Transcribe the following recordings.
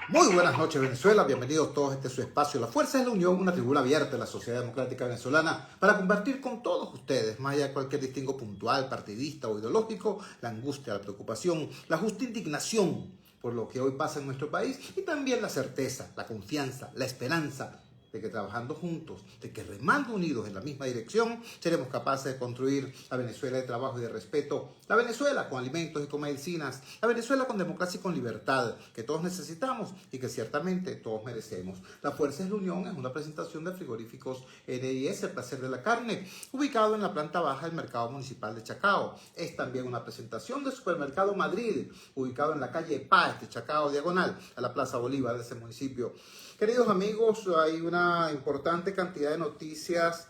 Muy buenas noches, Venezuela. Bienvenidos todos a este su espacio. La Fuerza de la Unión, una tribuna abierta de la sociedad democrática venezolana para compartir con todos ustedes, más allá de cualquier distingo puntual, partidista o ideológico, la angustia, la preocupación, la justa indignación por lo que hoy pasa en nuestro país y también la certeza, la confianza, la esperanza de que trabajando juntos, de que remando unidos en la misma dirección, seremos capaces de construir la Venezuela de trabajo y de respeto, la Venezuela con alimentos y con medicinas, la Venezuela con democracia y con libertad, que todos necesitamos y que ciertamente todos merecemos. La Fuerza de la Unión es una presentación de frigoríficos NIS, el placer de la carne, ubicado en la planta baja del Mercado Municipal de Chacao. Es también una presentación de Supermercado Madrid, ubicado en la calle Páez de Chacao, diagonal a la Plaza Bolívar de ese municipio. Queridos amigos, hay una importante cantidad de noticias,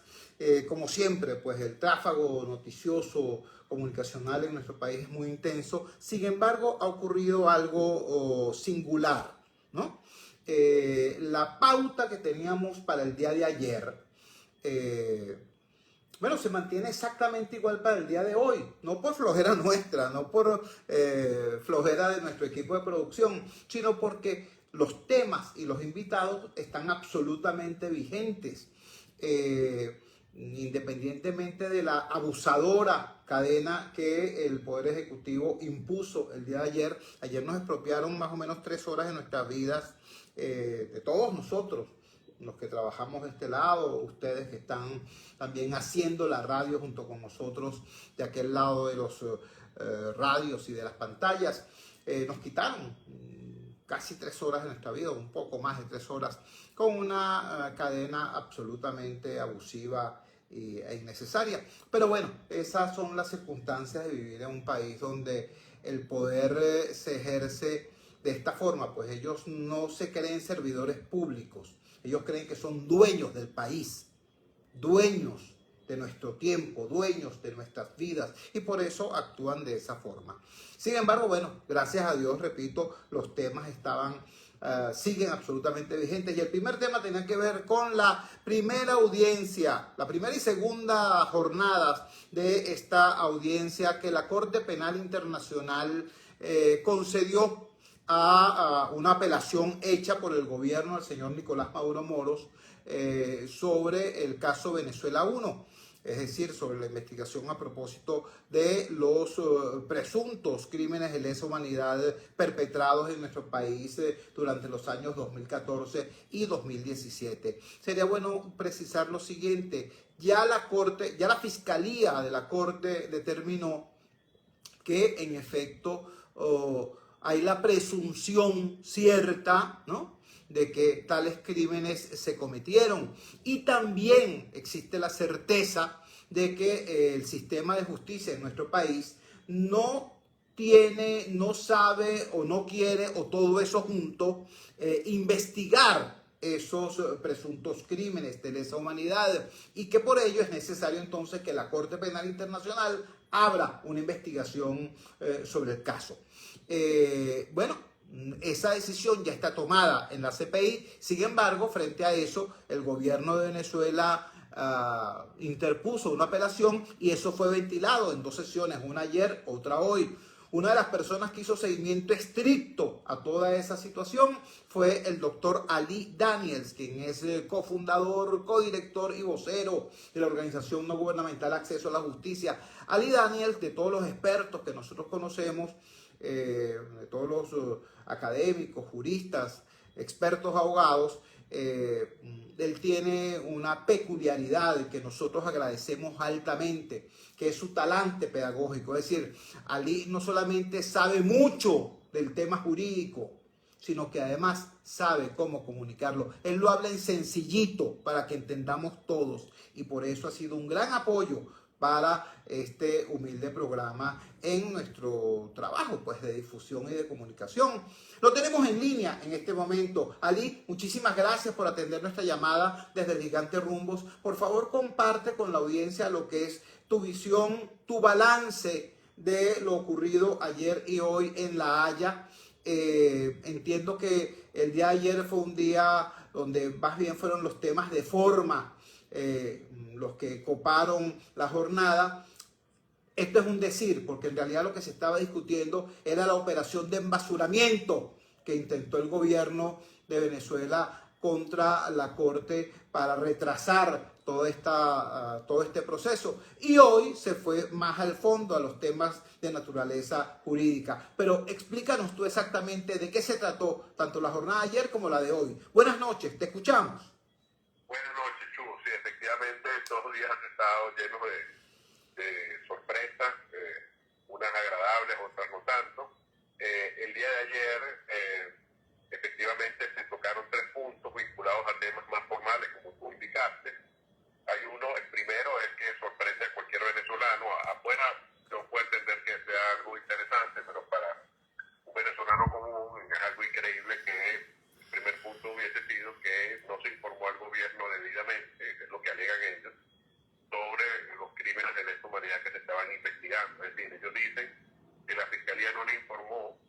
como siempre, pues el tráfago noticioso comunicacional en nuestro país es muy intenso. Sin embargo, ha ocurrido algo singular, ¿no? La pauta que teníamos para el día de ayer, bueno, se mantiene exactamente igual para el día de hoy, no por flojera nuestra, no por flojera de nuestro equipo de producción, sino porque los temas y los invitados están absolutamente vigentes, independientemente de la abusadora cadena que el Poder Ejecutivo impuso el día de ayer. Ayer nos expropiaron más o menos 3 horas de nuestras vidas, de todos nosotros, los que trabajamos de este lado, ustedes que están también haciendo la radio junto con nosotros de aquel lado de los radios y de las pantallas. Nos quitaron casi 3 horas de nuestra vida, un poco más de 3 horas, con una cadena absolutamente abusiva e innecesaria. Pero bueno, esas son las circunstancias de vivir en un país donde el poder se ejerce de esta forma. Pues ellos no se creen servidores públicos, ellos creen que son dueños del país, dueños de nuestro tiempo, dueños de nuestras vidas, y por eso actúan de esa forma. Sin embargo, bueno, gracias a Dios, repito, los temas siguen absolutamente vigentes, y el primer tema tenía que ver con la primera audiencia, la primera y segunda jornadas de esta audiencia que la Corte Penal Internacional concedió a una apelación hecha por el gobierno del señor Nicolás Maduro Moros sobre el caso Venezuela 1. Es decir, sobre la investigación a propósito de los presuntos crímenes de lesa humanidad perpetrados en nuestro país durante los años 2014 y 2017. Sería bueno precisar lo siguiente: ya la Fiscalía de la Corte determinó que en efecto hay la presunción cierta, ¿no?, de que tales crímenes se cometieron, y también existe la certeza de que el sistema de justicia en nuestro país no sabe o no quiere, o todo eso junto, investigar esos presuntos crímenes de lesa humanidad, y que por ello es necesario entonces que la Corte Penal Internacional abra una investigación sobre el caso. Bueno, esa decisión ya está tomada en la CPI. Sin embargo, frente a eso, el gobierno de Venezuela interpuso una apelación, y eso fue ventilado en 2 sesiones, una ayer, otra hoy. Una de las personas que hizo seguimiento estricto a toda esa situación fue el doctor Ali Daniels, quien es cofundador, codirector y vocero de la organización no gubernamental Acceso a la Justicia. Ali Daniels, de todos los expertos que nosotros conocemos, de todos los académicos, juristas, expertos, abogados, él tiene una peculiaridad que nosotros agradecemos altamente, que es su talante pedagógico. Es decir, Ali no solamente sabe mucho del tema jurídico, sino que además sabe cómo comunicarlo. Él lo habla en sencillito para que entendamos todos, y por eso ha sido un gran apoyo para este humilde programa en nuestro trabajo, pues, de difusión y de comunicación. Lo tenemos en línea en este momento. Ali, muchísimas gracias por atender nuestra llamada desde el Gigante Rumbos. Por favor, comparte con la audiencia lo que es tu visión, tu balance de lo ocurrido ayer y hoy en La Haya. Entiendo que el día de ayer fue un día donde más bien fueron los temas de forma los que coparon la jornada. Esto es un decir, porque en realidad lo que se estaba discutiendo era la operación de embasuramiento que intentó el gobierno de Venezuela contra la Corte para retrasar todo este proceso. Y hoy se fue más al fondo a los temas de naturaleza jurídica. Pero explícanos tú exactamente de qué se trató tanto la jornada de ayer como la de hoy. Buenas noches, te escuchamos. Buenas noches, Chugo. Sí, efectivamente, estos días han estado llenos de sorpresas, unas agradables, otras no tanto. El día de ayer, efectivamente, se tocaron 3 puntos vinculados a temas más formales, como tú indicaste. Hay uno, el primero es que sorprende a cualquier venezolano. Afuera no puede entender que sea algo interesante, pero para un venezolano común es algo increíble que el primer punto hubiese sido que no se informó al gobierno debidamente, es lo que alegan ellos, sobre los crímenes de lesa humanidad que se estaban investigando. Es decir, ellos dicen que la Fiscalía no le informó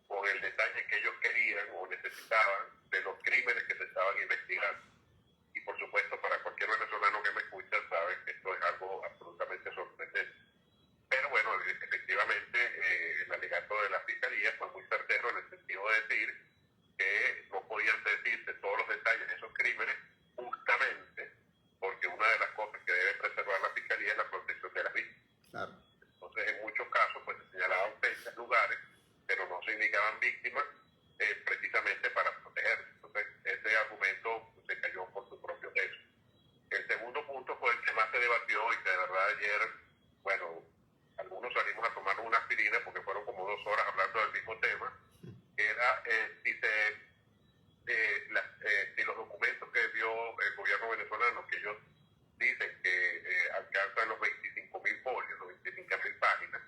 con el detalle que ellos querían o necesitaban de los crímenes que se estaban investigando. Y por supuesto, para cualquier venezolano que me escucha, sabe que esto es algo absolutamente sorprendente. Pero bueno, efectivamente, el alegato de la Fiscalía fue muy certero en el sentido de decir que no podían decirse todos los detalles de esos crímenes, justamente porque una de las cosas que debe preservar la Fiscalía es la protección de las víctimas. Claro. Entonces, en muchos casos, pues se señalaban fechas, lugares, pero no se indicaban víctimas precisamente para proteger. Entonces, ese argumento se cayó por su propio peso. El segundo punto fue el que más se debatió y que de verdad ayer, bueno, algunos salimos a tomar una aspirina porque fueron como 2 horas hablando del mismo tema, que era si los documentos que dio el gobierno venezolano, que ellos dicen que alcanzan los 25.000 folios, los 25.000 páginas,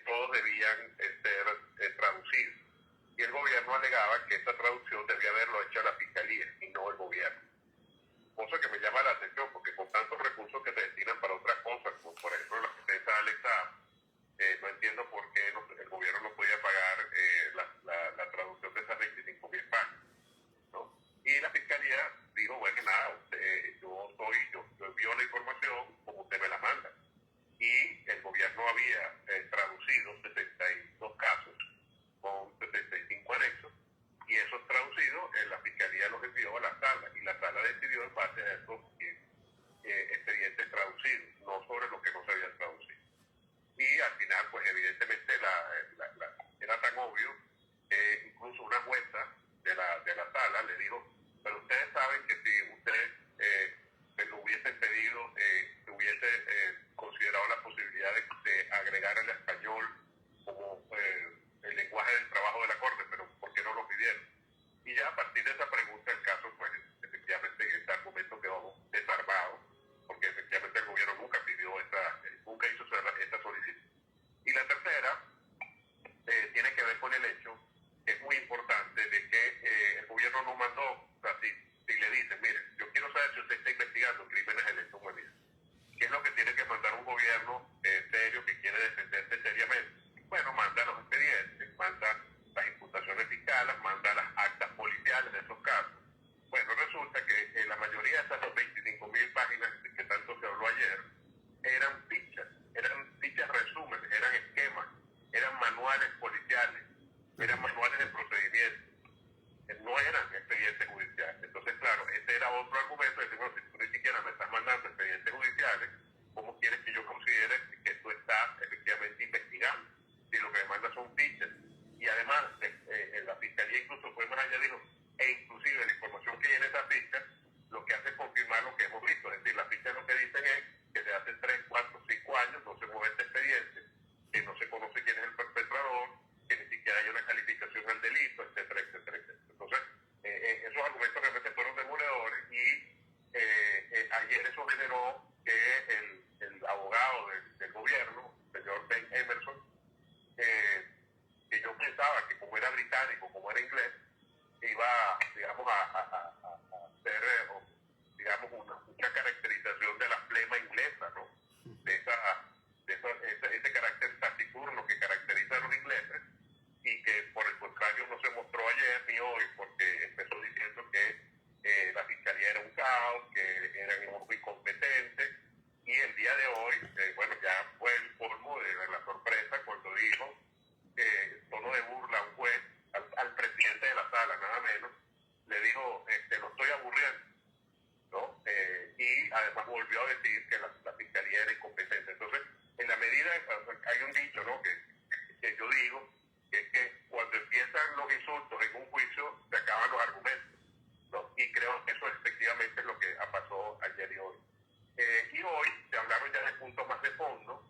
todos debían ser traducidos. Y el gobierno alegaba que esa traducción debía haberlo hecho la Fiscalía y no el gobierno. Cosa que me llama la atención, porque con tantos recursos que se destinan para otras cosas, como por ejemplo la defensa de Alexa, no entiendo por qué el gobierno no podía pagar la traducción de esas 25.000 páginas, ¿no? Y la Fiscalía dijo, bueno, nada, yo envío la información como usted me la manda. Y el gobierno había traducido 72 casos con 75 anexos, y esos traducidos, la Fiscalía los envió a la sala, y la sala decidió en base a esos expedientes traducidos, no sobre lo que no se habían traducido. Y al final, pues evidentemente era tan obvio que incluso una jueza de la sala le dijo, pero ustedes saben que si ustedes lo hubiesen pedido, se hubiese considerado la posibilidad de agregar el español como el lenguaje del trabajo de la Corte, pero ¿por qué no lo pidieron? Y ya a partir de esa pregunta el caso, pues efectivamente este argumento quedó desarmado, porque efectivamente el gobierno nunca hizo esta solicitud. Y la tercera tiene que ver con el hecho, que es muy importante, de que el gobierno no mandó, o sea, si le dicen, mire, yo quiero saber si usted está investigando crímenes de lesa humanidad, ¿qué es lo que tiene que mandar un gobierno serio que quiere defenderse seriamente? Bueno, manda los expedientes, manda las imputaciones fiscales, manda las actas policiales de esos casos. Bueno, resulta que la mayoría de esas 25.000 páginas que tanto se habló ayer eran fichas resúmenes, eran esquemas, eran manuales policiales, eran manuales de procedimiento, no eran expedientes judiciales. Entonces, claro, ese era otro argumento, de decir, bueno, si tú ni siquiera me estás mandando expedientes judiciales, ¿cómo quieres que yo considere que tú estás efectivamente investigando? Si lo que me mandas son fichas. Y además, la Fiscalía incluso fue más allá, dijo, e inclusive la información que hay en esa ficha, lo que hace es confirmar lo que hemos visto. Es decir, las fichas lo que dicen es que desde hace 3, 4, 5 años no se mueve este expediente, que no se conoce quién es el perpetrador, que ni siquiera hay una calificación al delito, etcétera, etcétera, etcétera. Entonces, esos argumentos realmente fueron demoledores y ayer eso generó que el abogado del gobierno, el señor Ben Emerson, que yo pensaba que como era británico, como era inglés, iba, digamos, a hacer, digamos, una caracterización de la flema inglesa, ¿no? De ese carácter taciturno que caracteriza a los ingleses, y que por el contrario no se mostró ayer ni hoy, porque empezó diciendo que la Fiscalía era un caos, que eran muy incompetentes, además volvió a decir que la fiscalía era incompetente. Entonces, en la medida, hay un dicho, ¿no?, que yo digo, que es que cuando empiezan los insultos en un juicio, se acaban los argumentos, ¿no? Y creo que eso efectivamente es lo que pasó ayer y hoy. Y hoy se hablaron ya de puntos más de fondo,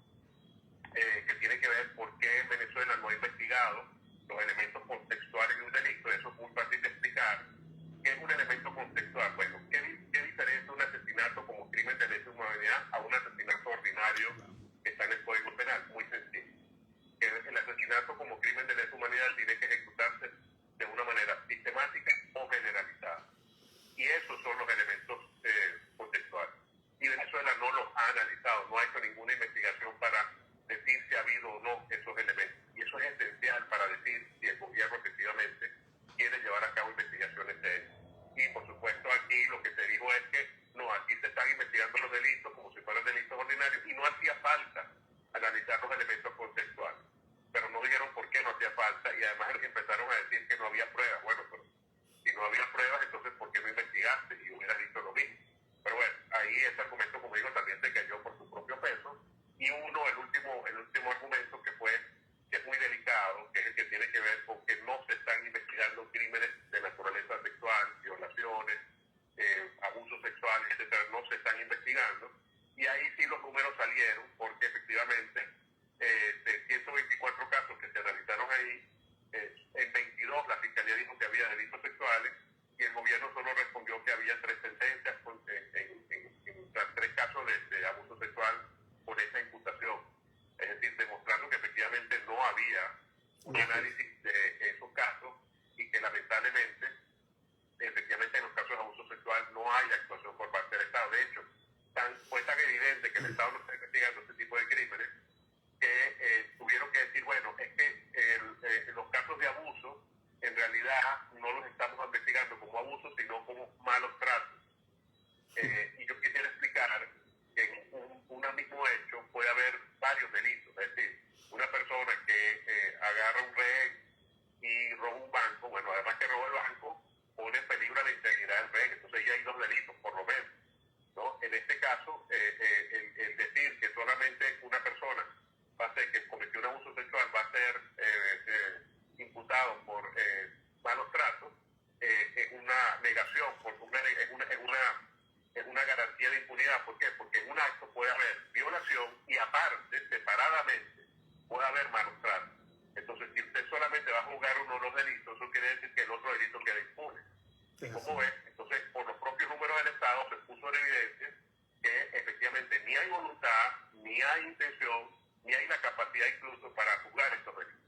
que tiene que ver por qué Venezuela no ha investigado los elementos contextuales de un delito. Eso es muy fácil de explicar. ¿Qué es un elemento contextual? Bueno, ¿qué diferencia un asesinato como crimen de lesa humanidad a un asesinato ordinario que está en el Código Penal? Muy sencillo. Que el asesinato como crimen de lesa humanidad tiene que ejecutarse de una manera sistemática o generalizada. Y esos son los elementos contextuales. Y Venezuela no los ha analizado, no ha hecho ninguna investigación para decir si ha habido o no esos elementos. Y eso es esencial para decir si el gobierno efectivamente quiere llevar a cabo investigaciones de eso. Y por supuesto aquí lo que se dijo es que no, aquí se están investigando los delitos como si fueran delitos ordinarios y no hacía falta analizar los elementos contextuales. Pero no dijeron por qué no hacía falta y además empezaron a decir que no había pruebas. Bueno, pero si no había pruebas, entonces ¿por qué no investigaste? Y hubieras dicho lo mismo. Pero bueno, ahí ese argumento, como digo, también se cayó por su propio peso. Y el último argumento que es muy delicado, que es el que tiene que ver con que no se están investigando crímenes de naturaleza sexual, violaciones, abusos sexuales, etcétera, no se están investigando. Y ahí sí los números salieron, porque efectivamente de 124 casos que se analizaron ahí, en 22 la fiscalía dijo que había delitos sexuales y el gobierno solo respondió que había 3 sentencias en 3 casos de abuso sexual por esa imputación. Es decir, demostrando que efectivamente no había un análisis de esos casos y que lamentablemente, efectivamente en los casos de abuso sexual no hay actuación por parte del Estado. De hecho, fue tan evidente que el Estado no está investigando este tipo de crímenes que tuvieron que decir, bueno, es que los casos de abuso en realidad no los estamos investigando como abuso, sino como malos tratos. Y yo quisiera explicar que en un mismo hecho puede haber varios delitos. Es decir, una persona que agarra un rehén y roba un banco, bueno, además que roba el banco, pone en peligro la integridad del rehén. Entonces ya hay 2 delitos, por lo menos, ¿no? En este caso, el decir que solamente una persona va a ser que cometió un abuso sexual va a ser imputado por malos tratos, es una negación, es una garantía de impunidad. ¿Por qué? Porque en un acto puede haber violación y aparte, separadamente, puede haber malos tratos. Entonces, si usted solamente va a juzgar uno de los delitos, eso quiere decir que el otro delito queda impune. Y como ves, entonces, por los propios números del Estado se puso en evidencia que efectivamente ni hay voluntad, ni hay intención, ni hay la capacidad incluso para juzgar estos delitos.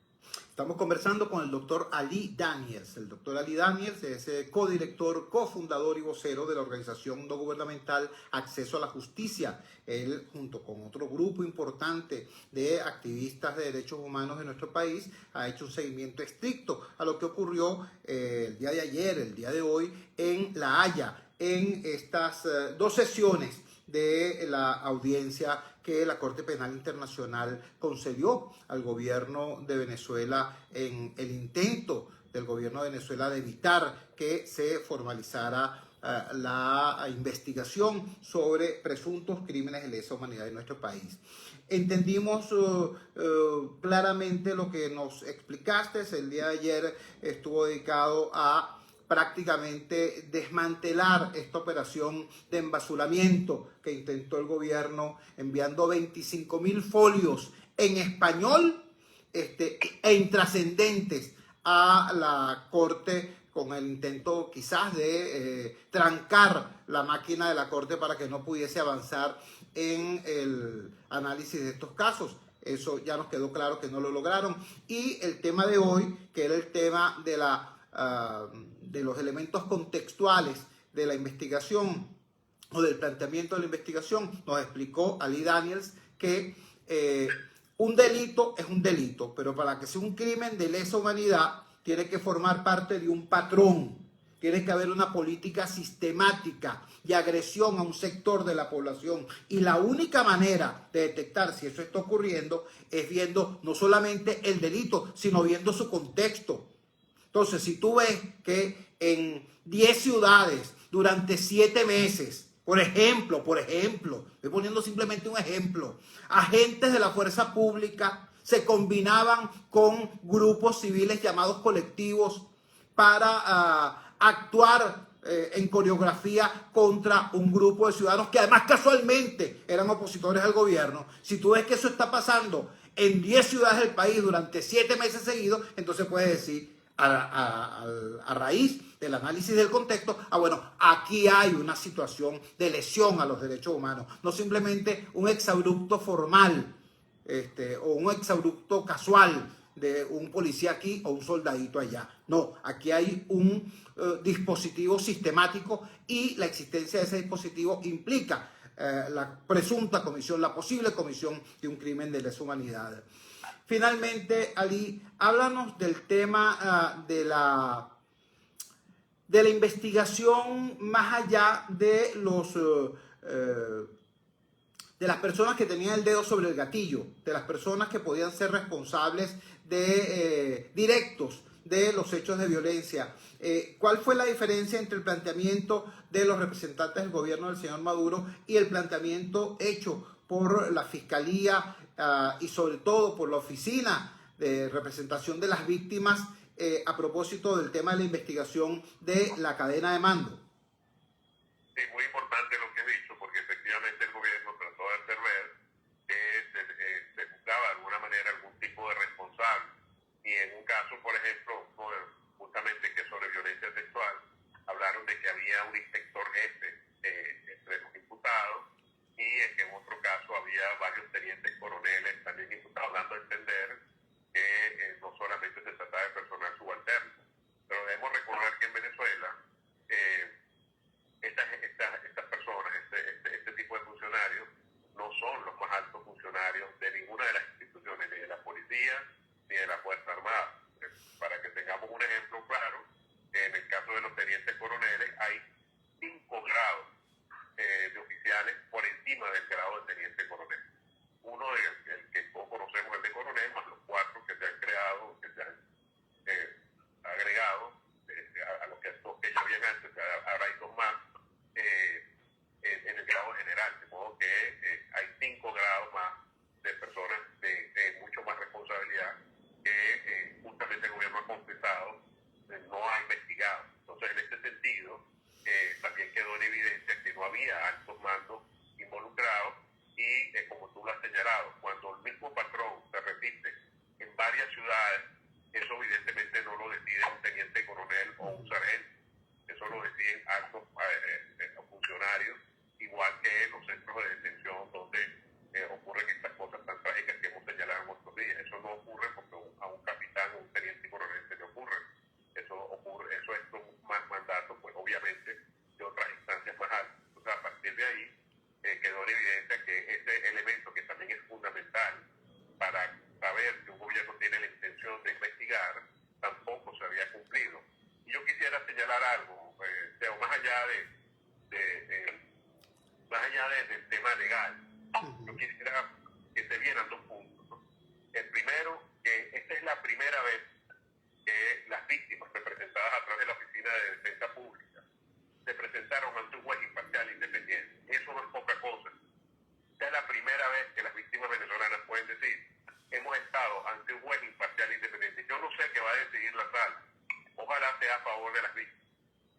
Estamos conversando con el doctor Ali Daniels. El doctor Ali Daniels es codirector, cofundador y vocero de la organización no gubernamental Acceso a la Justicia. Él, junto con otro grupo importante de activistas de derechos humanos de nuestro país, ha hecho un seguimiento estricto a lo que ocurrió el día de ayer, el día de hoy, en La Haya, en estas 2 sesiones de la audiencia que la Corte Penal Internacional concedió al gobierno de Venezuela en el intento del gobierno de Venezuela de evitar que se formalizara la investigación sobre presuntos crímenes de lesa humanidad en nuestro país. Entendimos claramente lo que nos explicaste. El día de ayer estuvo dedicado a prácticamente desmantelar esta operación de embasuramiento que intentó el gobierno enviando 25.000 folios en español e intrascendentes a la Corte con el intento quizás de trancar la máquina de la Corte para que no pudiese avanzar en el análisis de estos casos. Eso ya nos quedó claro que no lo lograron. Y el tema de hoy, que era el tema de de los elementos contextuales de la investigación o del planteamiento de la investigación, nos explicó Ali Daniels que un delito es un delito, pero para que sea un crimen de lesa humanidad tiene que formar parte de un patrón, tiene que haber una política sistemática de agresión a un sector de la población, y la única manera de detectar si eso está ocurriendo es viendo no solamente el delito, sino viendo su contexto. Entonces, si tú ves que en 10 ciudades durante 7 meses Por ejemplo, estoy poniendo simplemente un ejemplo, agentes de la fuerza pública se combinaban con grupos civiles llamados colectivos para actuar en coreografía contra un grupo de ciudadanos que además casualmente eran opositores al gobierno. Si tú ves que eso está pasando en 10 ciudades del país durante 7 meses seguidos, entonces puedes decir, a raíz del análisis del contexto, bueno, aquí hay una situación de lesión a los derechos humanos, no simplemente un exabrupto formal o un exabrupto casual de un policía aquí o un soldadito allá. No, aquí hay un dispositivo sistemático y la existencia de ese dispositivo implica la presunta comisión, la posible comisión de un crimen de lesa humanidad. Finalmente, Ali, háblanos del tema de la investigación más allá de de las personas que tenían el dedo sobre el gatillo, de las personas que podían ser responsables directos de los hechos de violencia. ¿Cuál fue la diferencia entre el planteamiento de los representantes del gobierno del señor Maduro y el planteamiento hecho por la Fiscalía y sobre todo por la Oficina de Representación de las Víctimas a propósito del tema de la investigación de la cadena de mando? Sí, muy importante lo que he dicho, porque efectivamente el gobierno trató de hacer ver que se buscaba de alguna manera algún tipo de responsable. Y en un caso, por ejemplo, justamente que sobre violencia sexual, hablaron de que había un inspector jefe entre los imputados y en que en otro caso había varios tenientes coroneles también imputados, dando a entender que no solamente se trataba de personal subalterno. Pero debemos recordar que en Venezuela estas personas, este tipo de funcionarios, no son los más altos funcionarios de ninguna de las instituciones, ni de la policía, ni de la Fuerza Armada. Para que tengamos un ejemplo claro, en el caso de los tenientes coroneles hay 5 grados de oficiales por encima del grado de teniente coronel. Uno, el que todos conocemos, el de coronel, más los 4 que se han creado, que se han agregado a los que ya habían antes, ahora hay 2 más, en el grado general, de modo que hay 5 grados más de personas de mucho más responsabilidad que justamente el gobierno ha confesado, no ha investigado. Entonces, en este sentido, también quedó en evidencia que no había altos mandos involucrados y, como tú lo has señalado, cuando el mismo patrón se repite en varias ciudades, eso evidentemente no lo decide un teniente coronel o un sargento, eso lo deciden altos funcionarios, igual que en los centros de detención donde ocurren estas cosas tan trágicas que hemos señalado en otros días. Eso no ocurre porque a un capitán o un teniente coronel se le ocurre. Eso es un mandato, pues obviamente, de otras instancias más altas. Entonces, a partir de ahí, quedó en evidencia que ese elemento, que también es fundamental para saber que un gobierno tiene la intención de investigar, tampoco se había cumplido. Y yo quisiera señalar algo, Teo, más allá del tema legal. Yo quisiera que se vieran 2 puntos, ¿no? El primero, que esta es la primera vez que las víctimas representadas a través de la Oficina de Defensa Pública se presentaron ante un juez imparcial e independiente. Eso no es poca cosa. Esta es la primera vez que las víctimas venezolanas pueden decir: hemos estado ante un juez imparcial e independiente. Yo no sé qué va a decidir la sala. Ojalá sea a favor de las víctimas.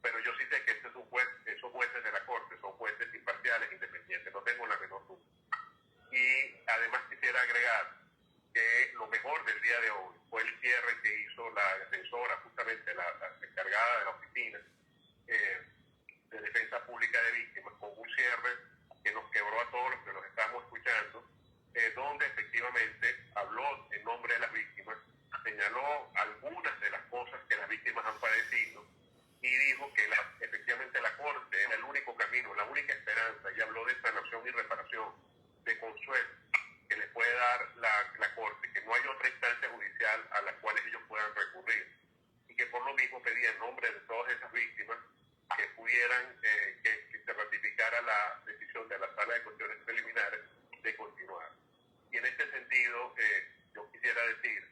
Pero yo sí sé que este es un juez, esos jueces de la Corte son jueces imparciales, independientes. No tengo la menor duda. Y además quisiera agregar que lo mejor del día de hoy fue el cierre que hizo la defensora, justamente la encargada de la Oficina de Defensa Pública de Víctimas, con un cierre que nos quebró a todos los que los estamos escuchando, donde efectivamente habló en nombre de las víctimas, señaló algunas de las cosas que las víctimas han padecido y dijo que efectivamente la Corte era el único camino, la única esperanza, y habló de sanación y reparación, de consuelo que les puede dar la Corte, que no hay otra instancia judicial a la cual ellos puedan recurrir, y que por lo mismo pedía en nombre de todas esas víctimas que pudieran, que se ratificara la decisión de la Sala de Cuestiones Preliminares de continuar. Y en este sentido, yo quisiera decir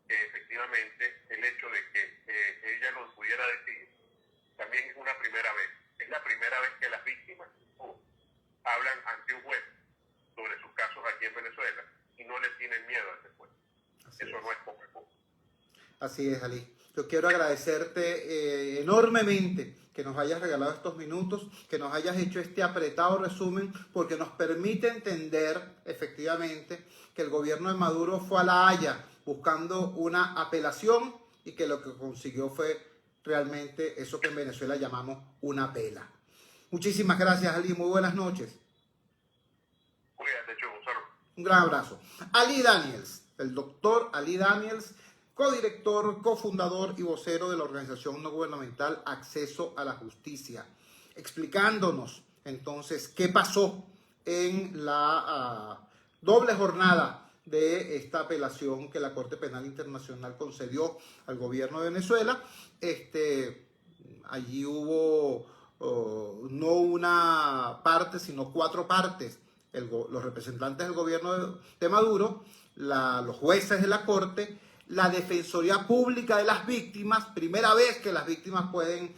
que efectivamente el hecho de que ella nos pudiera decir también es una primera vez. Es la primera vez que las víctimas Eso no es poca cosa. Así es, Ali. Yo quiero agradecerte enormemente que nos hayas regalado estos minutos, que nos hayas hecho este apretado resumen, porque nos permite entender efectivamente que el gobierno de Maduro fue a La Haya buscando una apelación y que lo que consiguió fue realmente eso que en Venezuela llamamos una pela. Muchísimas gracias, Ali. Muy buenas noches. Cuídate, Chugo. Salud. Un gran abrazo. Ali Daniels, el doctor Ali Daniels, codirector, cofundador y vocero de la organización no gubernamental Acceso a la Justicia, explicándonos entonces qué pasó en la doble jornada de esta apelación que la Corte Penal Internacional concedió al gobierno de Venezuela. Allí hubo no una parte, sino 4 partes. Los representantes del gobierno de Maduro, los jueces de la Corte, la Defensoría Pública de las Víctimas, primera vez que las víctimas pueden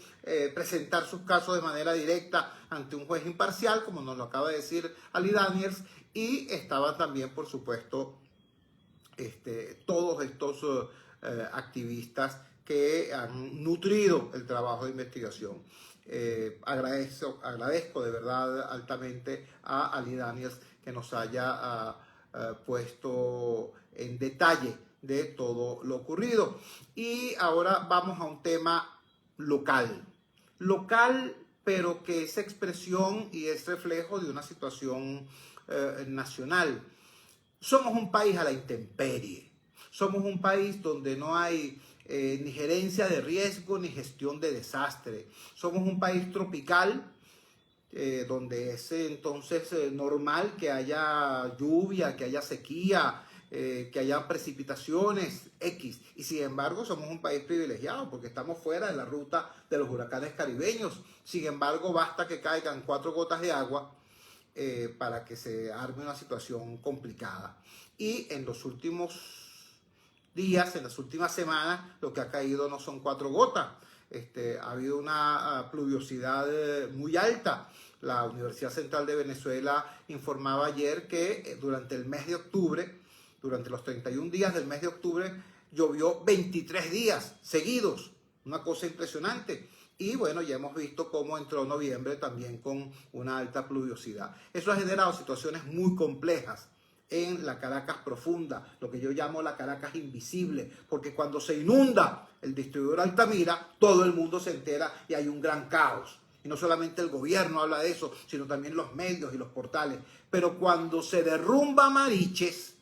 presentar sus casos de manera directa ante un juez imparcial, como nos lo acaba de decir Ali Daniels, y estaban también, por supuesto, todos estos activistas que han nutrido el trabajo de investigación. Agradezco de verdad altamente a Ali Daniels que nos haya puesto en detalle de todo lo ocurrido. Y ahora vamos a un tema local, pero que es expresión y es reflejo de una situación nacional. Somos un país a la intemperie, somos un país donde no hay ni gerencia de riesgo ni gestión de desastre. Somos un país tropical donde es entonces normal que haya lluvia, que haya sequía, que haya precipitaciones X. Y sin embargo somos un país privilegiado porque estamos fuera de la ruta de los huracanes caribeños. Sin embargo, basta que caigan 4 gotas de agua para que se arme una situación complicada. Y en los últimos días, en las últimas semanas, lo que ha caído no son 4 gotas. Ha habido una pluviosidad muy alta. La Universidad Central de Venezuela informaba ayer que durante el mes de octubre, durante los 31 días del mes de octubre, llovió 23 días seguidos. Una cosa impresionante. Y bueno, ya hemos visto cómo entró noviembre también con una alta pluviosidad. Eso ha generado situaciones muy complejas en la Caracas profunda, lo que yo llamo la Caracas invisible, porque cuando se inunda el distribuidor Altamira, todo el mundo se entera y hay un gran caos. Y no solamente el gobierno habla de eso, sino también los medios y los portales. Pero cuando se derrumba Mariches,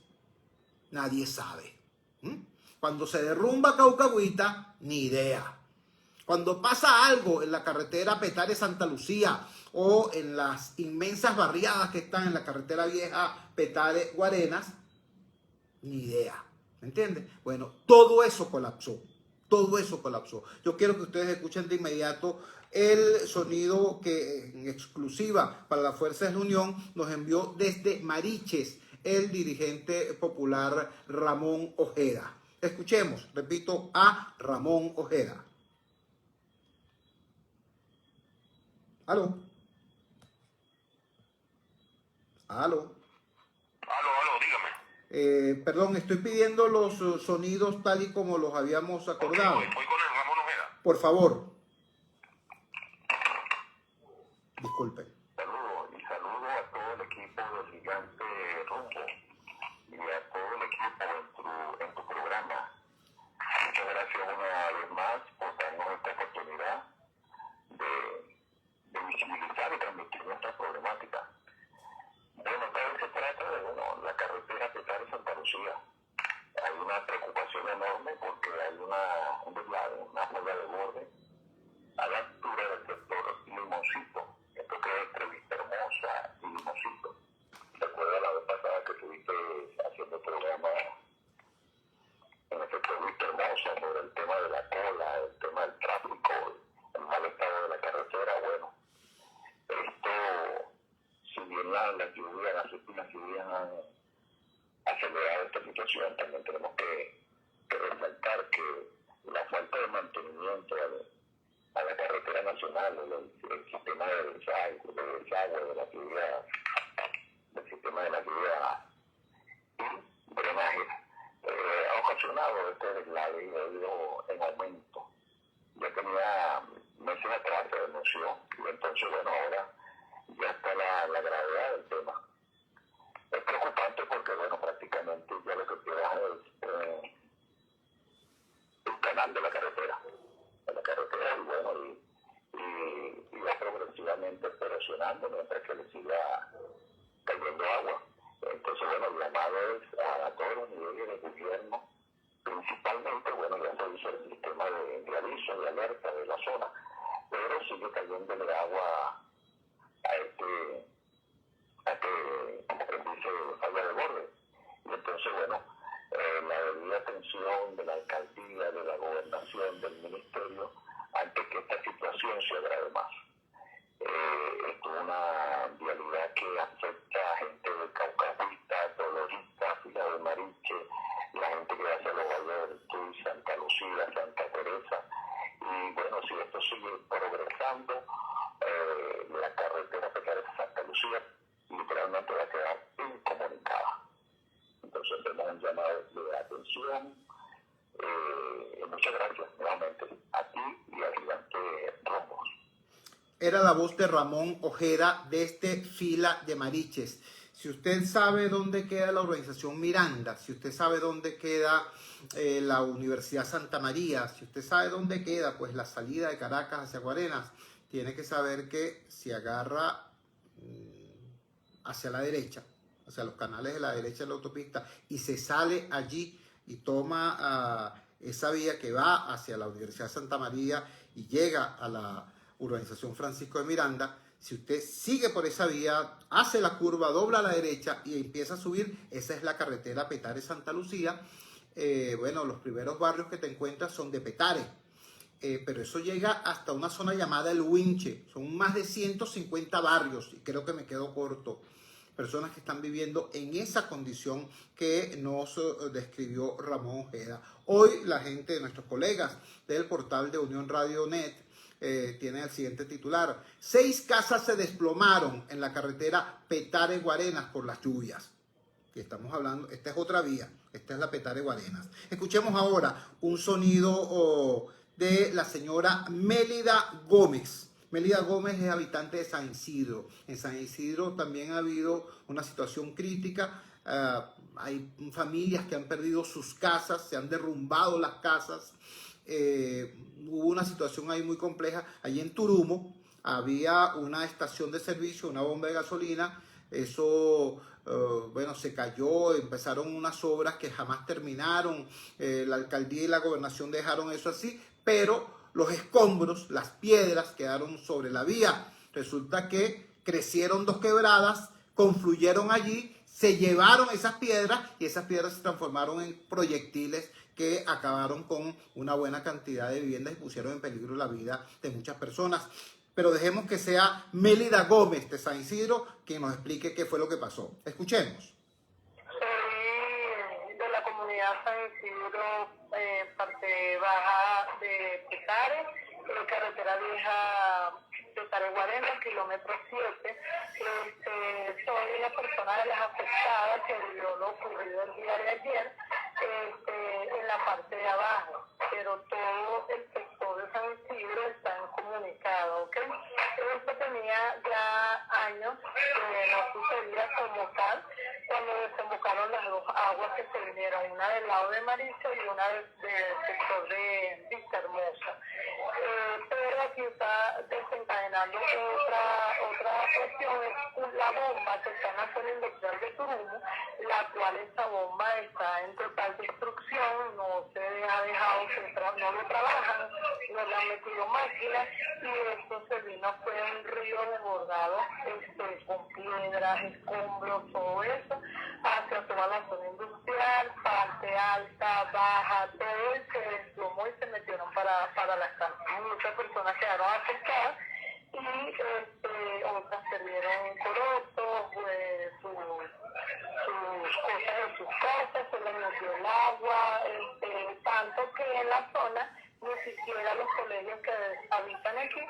nadie sabe. Cuando se derrumba Caucahuita, ni idea. Cuando pasa algo en la carretera Petare-Santa Lucía o en las inmensas barriadas que están en la carretera vieja Petare-Guarenas, ni idea. ¿Me entiendes? Bueno, todo eso colapsó. Todo eso colapsó. Yo quiero que ustedes escuchen de inmediato el sonido que en exclusiva para la Fuerza de la Unión nos envió desde Mariches el dirigente popular Ramón Ojeda. Escuchemos, repito, a Ramón Ojeda. Aló. Aló. Aló, dígame. Perdón, estoy pidiendo los sonidos tal y como los habíamos acordado. Okay, voy con el Ramón Ojeda. Por favor. Disculpe. Saludos a todo el equipo del Gigante Rumbo y a todo el equipo en tu programa. Muchas gracias una vez más por darnos esta oportunidad de visibilizar y transmitir nuestra problemática. Bueno, todo se trata de la carretera Petare-Santa Lucía. Hay una preocupación enorme porque hay un deslave, una fuga de borde a la altura del sector Limoncito. Esto que es entre Vista Hermosa y Limoncito. Recuerda la vez pasada que estuviste haciendo programa en el sector Vista Hermosa sobre el tema de la cola, el tema del tráfico, el mal estado de la carretera. Bueno, esto, si bien las lluvias han acelerado esta situación, también tenemos que resaltar que la falta de mantenimiento a la carretera nacional, el sistema de desagüe de la lluvia, el sistema de la lluvia y drenaje, ha mencionado, este deslave ha ido en aumento. Ya tenía meses atrás que denunció, y entonces, bueno, ahora ya está la gravedad del tema. Es preocupante porque, bueno, prácticamente ya lo que queda es un canal de la carretera, y bueno, y va progresivamente erosionando mientras que le siga cayendo agua. Entonces, bueno, el llamado es a todos los niveles de gobierno, principalmente, bueno, ya se hizo el sistema de aviso, de alerta de la zona, pero sigue cayéndole agua a este falla de borde. Y entonces, bueno, la debida atención de la alcaldía, de la gobernación, del ministerio, ante que esta situación se agrave más. Esto es una vialidad que afecta a gente de Caucahuita, Dolorita, Fila de Mariche, la gente que hace los valles del Tuy, Santa Lucía, Santa Teresa. Y bueno, si esto sigue progresando, la carretera Petare-Santa Lucía literalmente va a quedar incomunicada. Entonces hacemos un llamado de atención. Muchas gracias nuevamente a ti y al gigante Rombos. Era la voz de Ramón Ojeda desde Fila de Mariches. Si usted sabe dónde queda la urbanización Miranda, si usted sabe dónde queda la Universidad Santa María, si usted sabe dónde queda pues la salida de Caracas hacia Guarenas, tiene que saber que si agarra hacia la derecha, hacia los canales de la derecha de la autopista, y se sale allí y toma esa vía que va hacia la Universidad de Santa María y llega a la urbanización Francisco de Miranda, si usted sigue por esa vía, hace la curva, dobla a la derecha y empieza a subir, esa es la carretera Petare-Santa Lucía. Bueno, los primeros barrios que te encuentras son de Petare, pero eso llega hasta una zona llamada El Huinche. Son más de 150 barrios y creo que me quedo corto. Personas que están viviendo en esa condición que nos describió Ramón Ojeda. Hoy la gente de nuestros colegas del portal de Unión Radio Net tiene el siguiente titular: 6 casas se desplomaron en la carretera Petare-Guarenas por las lluvias. Y estamos hablando, esta es otra vía, esta es la Petare-Guarenas. Escuchemos ahora un sonido de la señora Mélida Gómez. Mélida Gómez es habitante de San Isidro. En San Isidro también ha habido una situación crítica. Hay familias que han perdido sus casas, se han derrumbado las casas. Hubo una situación ahí muy compleja. Allí en Turumo había una estación de servicio, una bomba de gasolina. Eso, bueno, se cayó, empezaron unas obras que jamás terminaron. La alcaldía y la gobernación dejaron eso así, pero los escombros, las piedras quedaron sobre la vía. Resulta que crecieron 2 quebradas, confluyeron allí, se llevaron esas piedras y esas piedras se transformaron en proyectiles que acabaron con una buena cantidad de viviendas y pusieron en peligro la vida de muchas personas. Pero dejemos que sea Mélida Gómez de San Isidro quien nos explique qué fue lo que pasó. Escuchemos. Soy de la comunidad San Isidro, parte baja de Petare, carretera vieja Petare-Guarenas, kilómetro 7. Soy una persona de las afectadas que vivió lo ocurrido el día de ayer en la parte de abajo, pero todo el sector de San Isidro está incomunicado, ¿ok? Esto tenía ya años que no sucedía como tal, cuando desembocaron las 2 aguas que se vinieron, una del lado de Maricho y una del sector de Vista Hermosa. Pero aquí está desencadenando otra cuestión, es la bomba que está en la zona industrial de Turumo, la cual esta bomba está en total destrucción, no se ha dejado, no lo trabajan, no le han metido máquinas y esto se vino, fue un río desbordado con piedras, escombros, todo eso, hacia toda la zona industrial, parte alta, baja, todo se desplomó y se metieron para las casas. Muchas personas quedaron afectadas y otras perdieron corotos, sus cosas en sus casas, se les metió el agua, tanto que en la zona ni siquiera los colegios que habitan aquí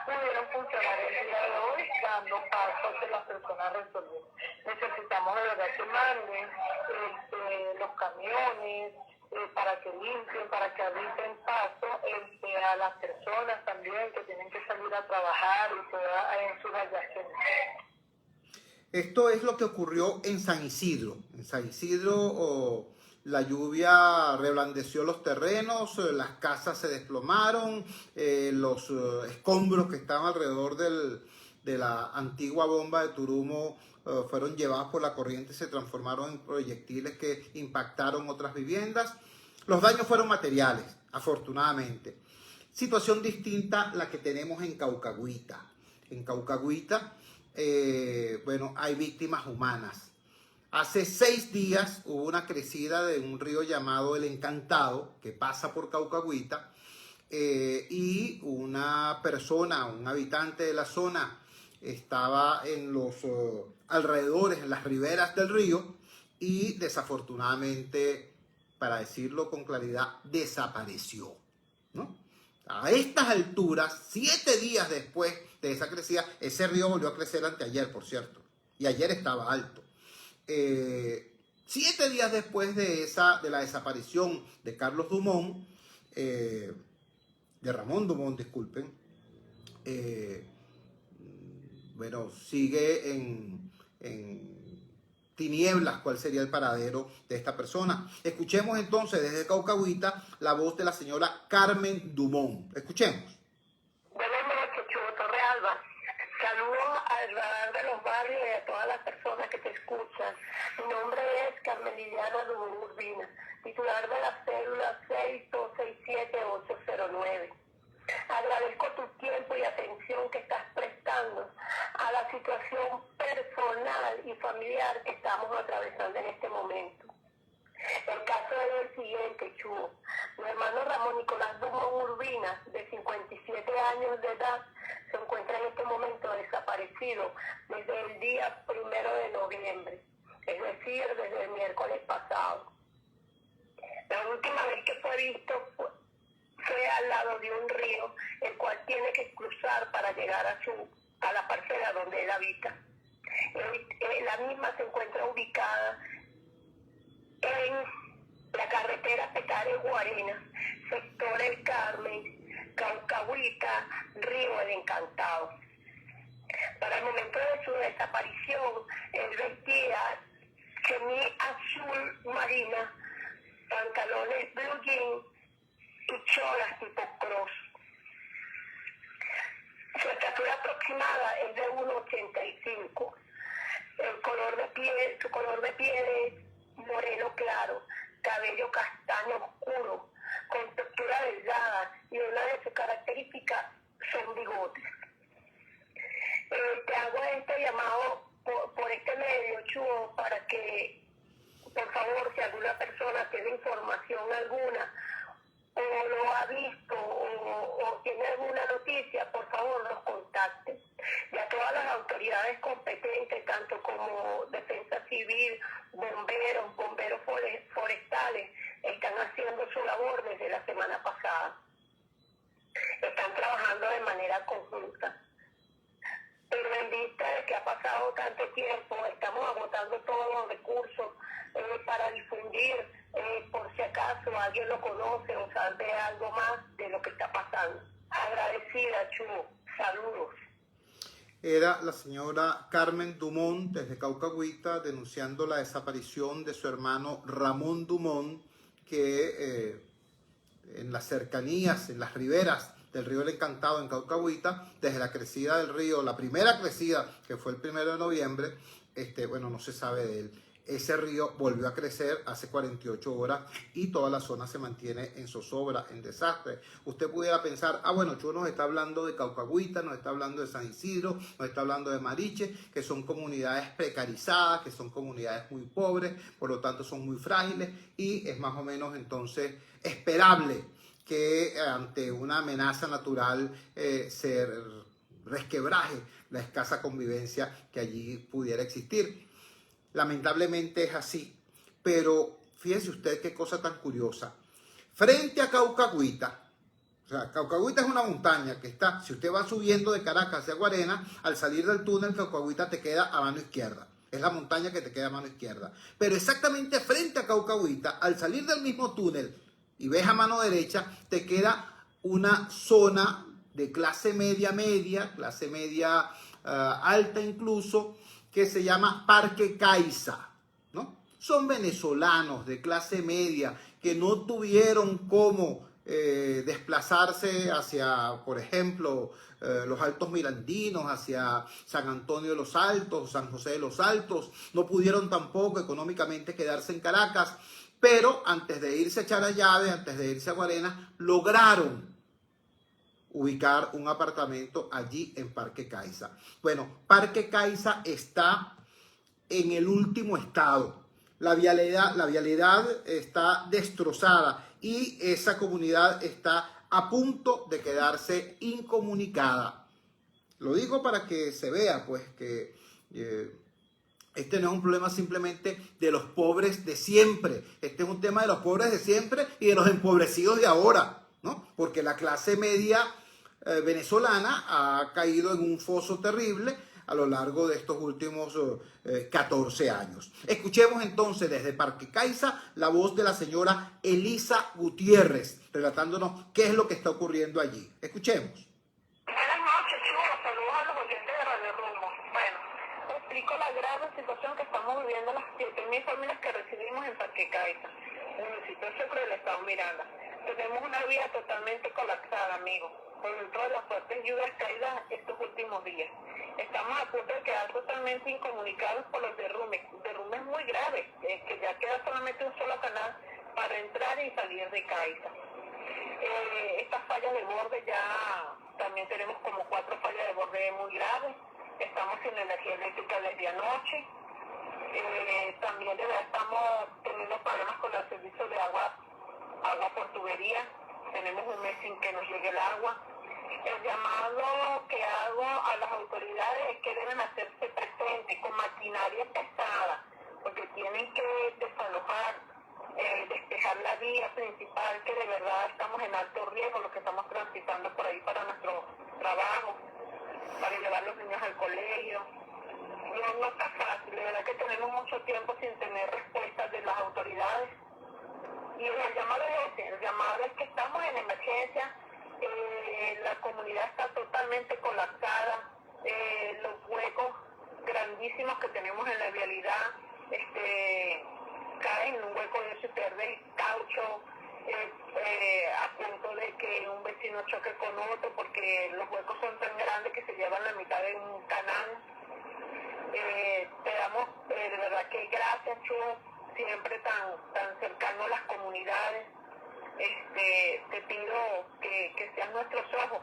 pudieron funcionar el día de hoy, dando paso a que las personas resolvieron. Necesitamos de verdad que manden los camiones, para que limpien, para que abriten paso a las personas también que tienen que salir a trabajar y todas en sus radiaciones. Esto es lo que ocurrió en San Isidro. En San Isidro la lluvia reblandeció los terrenos, las casas se desplomaron, los escombros que estaban alrededor de la antigua bomba de Turumo fueron llevados por la corriente y se transformaron en proyectiles que impactaron otras viviendas. Los daños fueron materiales, afortunadamente. Situación distinta la que tenemos en Caucagüita. En Caucagüita, bueno, hay víctimas humanas. Hace 6 días hubo una crecida de un río llamado El Encantado, que pasa por Caucagüita, y una persona, un habitante de la zona, estaba en los alrededores, en las riberas del río, y desafortunadamente, para decirlo con claridad, desapareció, ¿no? A estas alturas, 7 días después de esa crecida, ese río volvió a crecer anteayer, por cierto, y ayer estaba alto. 7 días después de la desaparición de Carlos Dumont, de Ramón Dumont, disculpen, bueno, sigue en tinieblas cuál sería el paradero de esta persona. Escuchemos entonces desde Caucagüita la voz de la señora Carmen Dumont. Escuchemos. Buenas noches, Chubo Torrealba. Saludos al radar de los barrios y a todas las personas que te escuchan. Mi nombre es Carmen Liliana Dumont Urbina, titular de la cédula 6267809. Agradezco tu tiempo y atención que estás prestando a la situación personal y familiar que estamos atravesando en este momento. El caso es el siguiente, Chubo. Mi hermano Ramón Nicolás Dumont Urbina, de 57 años de edad, se encuentra en este momento desaparecido desde el día 1 de noviembre, es decir, desde el miércoles pasado. La última vez que fue visto fue al lado de un río, el cual tiene que cruzar para llegar a la parcela donde él habita. La misma se encuentra ubicada en la carretera Petare-Guarena, sector El Carmen, Caucagüita, Río El Encantado. Para el momento de su desaparición, él vestía chemis azul marina, pantalones blue jean y cholas tipo cross. Su estatura aproximada es de 1,85. Su color de piel es moreno claro, cabello castaño oscuro, con textura delgada, y una de sus características son bigotes. Te hago este llamado por este medio, Chubo, para que, por favor, si alguna persona tiene información alguna, o lo ha visto, o tiene alguna noticia, por favor nos contacte. Ya todas las autoridades competentes, tanto como Defensa Civil, bomberos forestales, están haciendo su labor desde la semana pasada. Están trabajando de manera conjunta. Pero en vista de que ha pasado tanto tiempo, estamos agotando todos los recursos para difundir, por si acaso alguien lo conoce o sabe algo más de lo que está pasando. Agradecida, Chubo. Saludos. Era la señora Carmen Dumont desde Caucagüita denunciando la desaparición de su hermano Ramón Dumont, que en las cercanías, en las riberas del río El Encantado en Caucagüita, desde la crecida del río, la primera crecida que fue el 1 de noviembre, bueno, no se sabe de él. Ese río volvió a crecer hace 48 horas y toda la zona se mantiene en zozobra, en desastre. Usted pudiera pensar, bueno, Chubo nos está hablando de Caucagüita, nos está hablando de San Isidro, nos está hablando de Mariche, que son comunidades precarizadas, que son comunidades muy pobres, por lo tanto son muy frágiles, y es más o menos entonces esperable que ante una amenaza natural se resquebraje la escasa convivencia que allí pudiera existir. Lamentablemente es así, pero fíjese usted qué cosa tan curiosa. Frente a Caucagüita, o sea, Caucagüita es una montaña que está, si usted va subiendo de Caracas hacia Guarena, al salir del túnel, Caucagüita te queda a mano izquierda. es la montaña que te queda a mano izquierda. Pero exactamente frente a Caucahuita, al salir del mismo túnel y ves a mano derecha, te queda una zona de clase media, clase media alta incluso, que se llama Parque Caiza, ¿no? Son venezolanos de clase media que no tuvieron cómo desplazarse hacia, por ejemplo, los Altos Mirandinos, hacia San Antonio de los Altos, San José de los Altos. No pudieron tampoco económicamente quedarse en Caracas, pero antes de irse a Charallave, antes de irse a Guarenas, lograron ubicar un apartamento allí en Parque Caiza. Bueno, Parque Caiza está en el último estado. La vialidad está destrozada y esa comunidad está a punto de quedarse incomunicada. Lo digo para que se vea, pues, que este no es un problema simplemente de los pobres de siempre. Este es un tema de los pobres de siempre y de los empobrecidos de ahora, ¿no? Porque la clase media venezolana ha caído en un foso terrible a lo largo de estos últimos 14 años. Escuchemos entonces desde Parque Caiza la voz de la señora Elisa Gutiérrez, relatándonos qué es lo que está ocurriendo allí. Escuchemos. Buenas noches, chicos. Saludos a los oyentes de Radio Rumbo. Bueno, explico la grave situación que estamos viviendo las 7.000 familias que recibimos en Parque Caiza, municipio Sucre del estado Miranda. Tenemos una vía totalmente colapsada, amigos, producto de las fuertes lluvias caídas estos últimos días. Estamos a punto de quedar totalmente incomunicados por los derrumbes muy graves, que ya queda solamente un solo canal para entrar y salir de Caiza. Estas fallas de borde ya también tenemos como 4 fallas de borde muy graves. Estamos sin energía eléctrica desde anoche. También de verdad estamos teniendo problemas con el servicio de agua por tubería. Tenemos un mes sin que nos llegue el agua. El llamado que hago a las autoridades es que deben hacerse presentes con maquinaria pesada, porque tienen que desalojar, despejar la vía principal, que de verdad estamos en alto riesgo, los que estamos transitando por ahí para nuestro trabajo, para llevar a los niños al colegio. No está fácil, de verdad que tenemos mucho tiempo sin tener respuestas de las autoridades. Y el llamado es ese, el llamado es que estamos en emergencia. La comunidad está totalmente colapsada, los huecos grandísimos que tenemos en la vialidad caen en un hueco de se pierde caucho, a punto de que un vecino choque con otro porque los huecos son tan grandes que se llevan la mitad de un canal. Te damos de verdad que gracias, Chuo, siempre tan cercano a las comunidades. Te pido que sean nuestros ojos,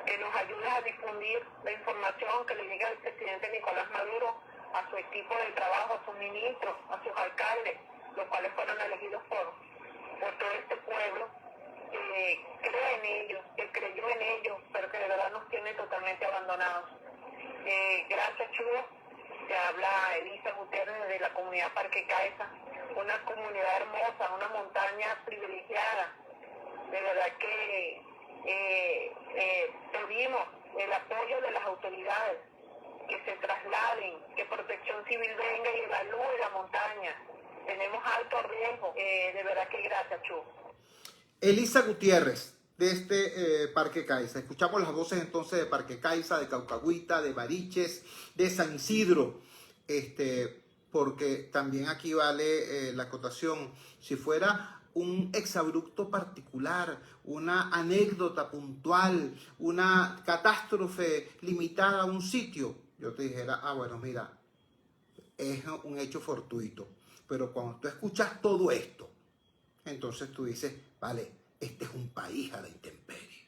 que nos ayudes a difundir la información que le llega al presidente Nicolás Maduro, a su equipo de trabajo, a sus ministros, a sus alcaldes, los cuales fueron elegidos por todo este pueblo, que cree en ellos, que creyó en ellos, pero que de verdad nos tiene totalmente abandonados. Gracias, Chugo. Te habla Elisa Gutiérrez de la comunidad Parque Caiza, una comunidad hermosa, una montaña privilegiada. De verdad que pedimos el apoyo de las autoridades, que se trasladen, que Protección Civil venga y evalúe la montaña. Tenemos alto riesgo. De verdad que gracias, Chu. Elisa Gutiérrez, de este Parque Caiza. Escuchamos las voces entonces de Parque Caiza, de Caucahuita, de Bariches, de San Isidro, porque también aquí vale la acotación. Si fuera un exabrupto particular, una anécdota puntual, una catástrofe limitada a un sitio, yo te dijera, bueno, mira, es un hecho fortuito. Pero cuando tú escuchas todo esto, entonces tú dices, vale, este es un país a la intemperie.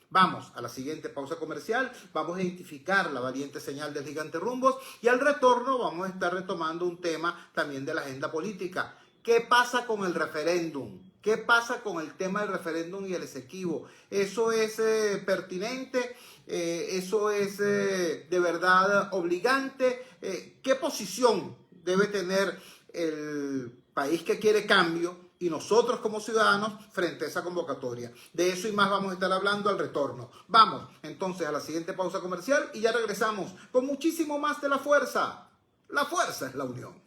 Vamos a la siguiente pausa comercial, vamos a identificar la valiente señal del gigante Rumbos y al retorno vamos a estar retomando un tema también de la agenda política. ¿Qué pasa con el referéndum? ¿Qué pasa con el tema del referéndum y el Esequibo? ¿Eso es pertinente? ¿Eso es de verdad obligante? ¿Qué posición debe tener el país que quiere cambio y nosotros como ciudadanos frente a esa convocatoria? De eso y más vamos a estar hablando al retorno. Vamos entonces a la siguiente pausa comercial y ya regresamos con muchísimo más de La Fuerza La fuerza es la unión.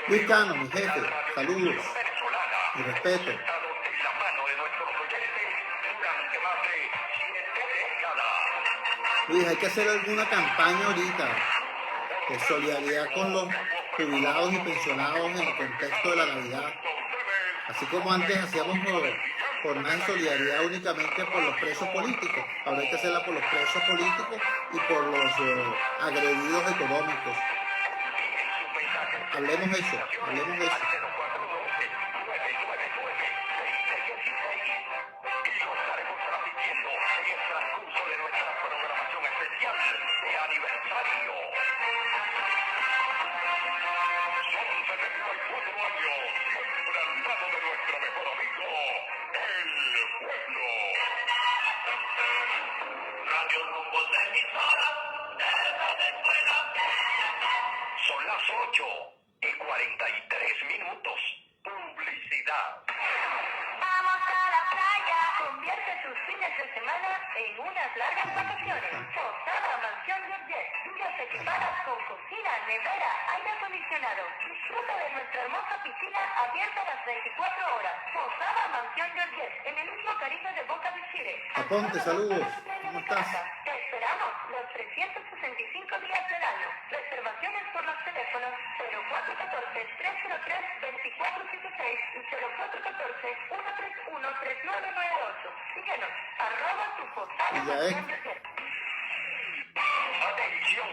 Luis Cano, mi jefe, saludos, mi respeto. Luis, hay que hacer alguna campaña ahorita de solidaridad con los jubilados y pensionados en el contexto de la Navidad. Así como antes hacíamos jornadas de solidaridad únicamente por los presos políticos, ahora hay que hacerla por los presos políticos y por los agredidos económicos. Hablemos de eso, hablemos de eso. Son las 8:43. Publicidad. Vamos a la playa. Convierte tus fines de semana en unas largas vacaciones. Posada Mansión Georgette. Villas equipadas con cocina, nevera, aire acondicionado. Disfruta de nuestra hermosa piscina abierta las 24 horas. Posada Mansión Georgette. En el mismo Caribe de Boca de Chile. Aponte, saludos. ¿Cómo estás? Te esperamos los 365 días del año. Reservaciones por los teléfonos 0414-303-2476 y 0414-131-3998. Síguenos, @tu posada. Y ya es. Atención,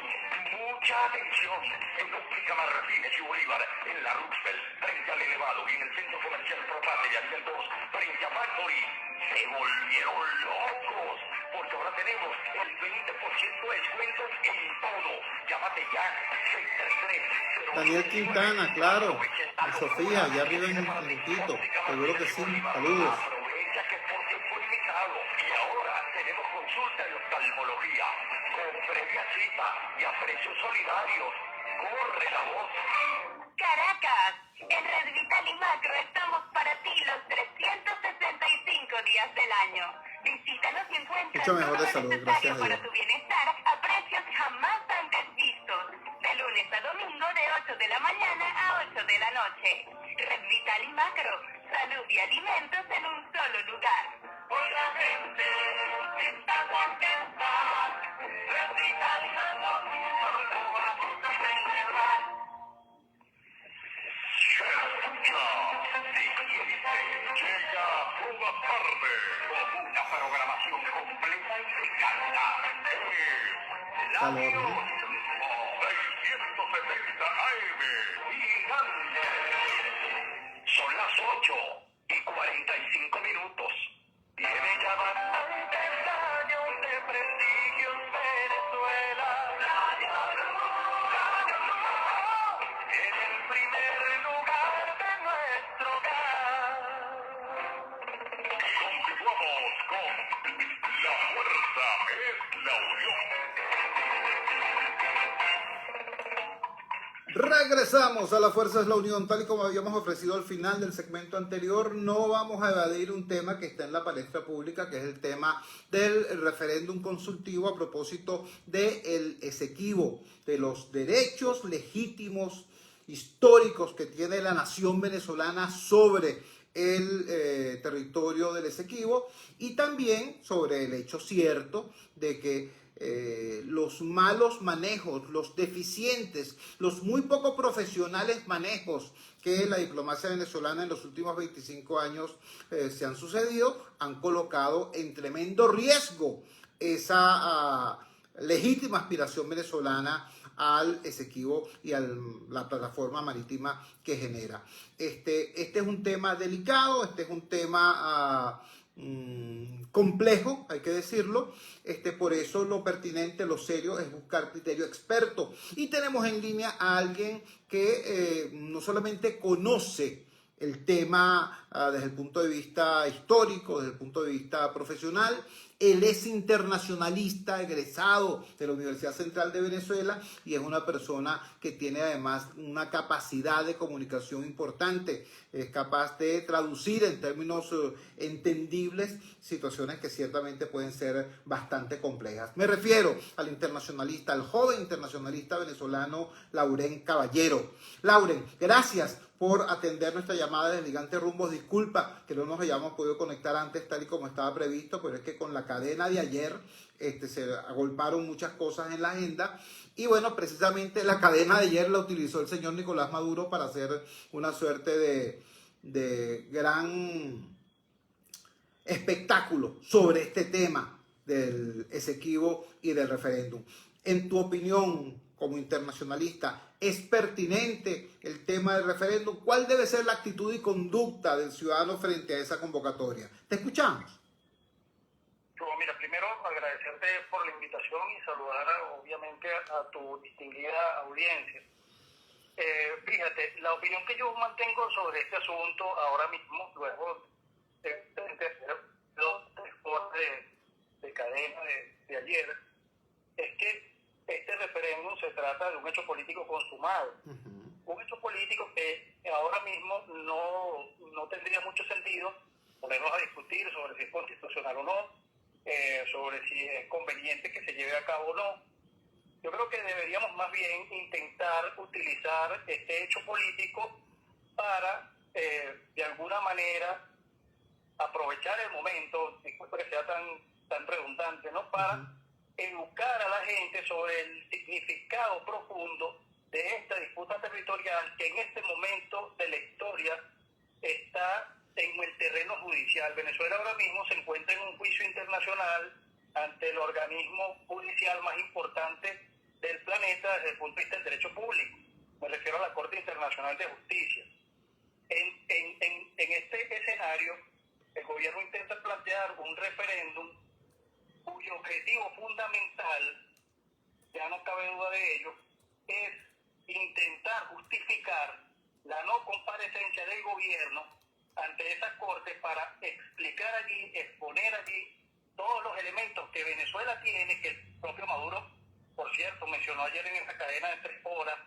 mucha atención. En Óptica Martínez y Bolívar, en la Roosevelt, frente al elevado y en el centro comercial Propate de Ariel 2, frente a Factory, se volvieron locos. Porque ahora tenemos el 20% de descuentos en todo. Llámate ya, 633. Daniel Quintana, claro. Y Sofía, allá arriba en Quito. Seguro que sí. Saludos. Aprovecha que es por tiempo limitado. Y ahora tenemos consulta de oftalmología con previa cita y a precios solidarios. Corre la voz. Caracas, en Red Vital y Macro estamos para ti los 365 días del año. Visítanos y encuentra Mucho mejor de todo lo salud, necesario gracias a para Dios. tu bienestar a precios jamás antes vistos. De lunes a domingo de 8 de la mañana a 8 de la noche. Red Vital y Macro, salud y alimentos en un solo lugar. Hoy la gente está contenta. Red Vital y Macro, solo vamos a celebrar. Llega toda tarde con una programación completa y picante. La Salud. 670 AM. Gigante. Son las 8:45. Tiene ya bastantes años de prestigio en Venezuela. En el primer lugar de nuestro hogar. Continuamos con La Fuerza es la Unión. Regresamos a La Fuerza es la Unión. Tal y como habíamos ofrecido al final del segmento anterior, no vamos a evadir un tema que está en la palestra pública, que es el tema del referéndum consultivo a propósito del Esequibo, de los derechos legítimos históricos que tiene la nación venezolana sobre el territorio del Esequibo, y también sobre el hecho cierto de que los malos manejos, los deficientes, los muy poco profesionales manejos que la diplomacia venezolana en los últimos 25 años se han sucedido, han colocado en tremendo riesgo esa legítima aspiración venezolana al Esequibo y a la plataforma marítima que genera. Este es un tema delicado, este es un tema complejo, hay que decirlo. Por eso lo pertinente, lo serio es buscar criterio experto. Y tenemos en línea a alguien que no solamente conoce el tema desde el punto de vista histórico, desde el punto de vista profesional. Él es internacionalista, egresado de la Universidad Central de Venezuela y es una persona que tiene además una capacidad de comunicación importante. Es capaz de traducir en términos entendibles situaciones que ciertamente pueden ser bastante complejas. Me refiero al internacionalista, al joven internacionalista venezolano Lauren Caballero. Lauren, gracias por atender nuestra llamada de Gigante Rumbos. Disculpa que no nos hayamos podido conectar antes tal y como estaba previsto, pero es que con la cadena de ayer se agolparon muchas cosas en la agenda. Y bueno, precisamente la cadena de ayer la utilizó el señor Nicolás Maduro para hacer una suerte de gran espectáculo sobre este tema del Esequibo y del referéndum. En tu opinión, como internacionalista, ¿es pertinente el tema del referéndum? ¿Cuál debe ser la actitud y conducta del ciudadano frente a esa convocatoria? Te escuchamos. Mira, primero agradecerte por la invitación y saludar obviamente a tu distinguida audiencia. Fíjate, la opinión que yo mantengo sobre este asunto ahora mismo, luego de los 3 horas de cadena de ayer, es que este referéndum se trata de un hecho político consumado. Un hecho político que ahora mismo no tendría mucho sentido ponernos a discutir sobre si es constitucional o no, sobre si es conveniente que se lleve a cabo o no. Yo creo que deberíamos más bien intentar utilizar este hecho político para, de alguna manera, aprovechar el momento, disculpa que sea tan redundante, ¿no? Para educar a la gente sobre el significado profundo de esta disputa territorial que en este momento de la historia está en el terreno judicial. Venezuela ahora mismo se encuentra en un juicio internacional ante el organismo judicial más importante del planeta desde el punto de vista del derecho público. Me refiero a la Corte Internacional de Justicia. En este escenario, el gobierno intenta plantear un referéndum cuyo objetivo fundamental, ya no cabe duda de ello, es intentar justificar la no comparecencia del gobierno ante esa corte para explicar allí, exponer allí todos los elementos que Venezuela tiene, que el propio Maduro, por cierto, mencionó ayer en esa cadena de 3 horas,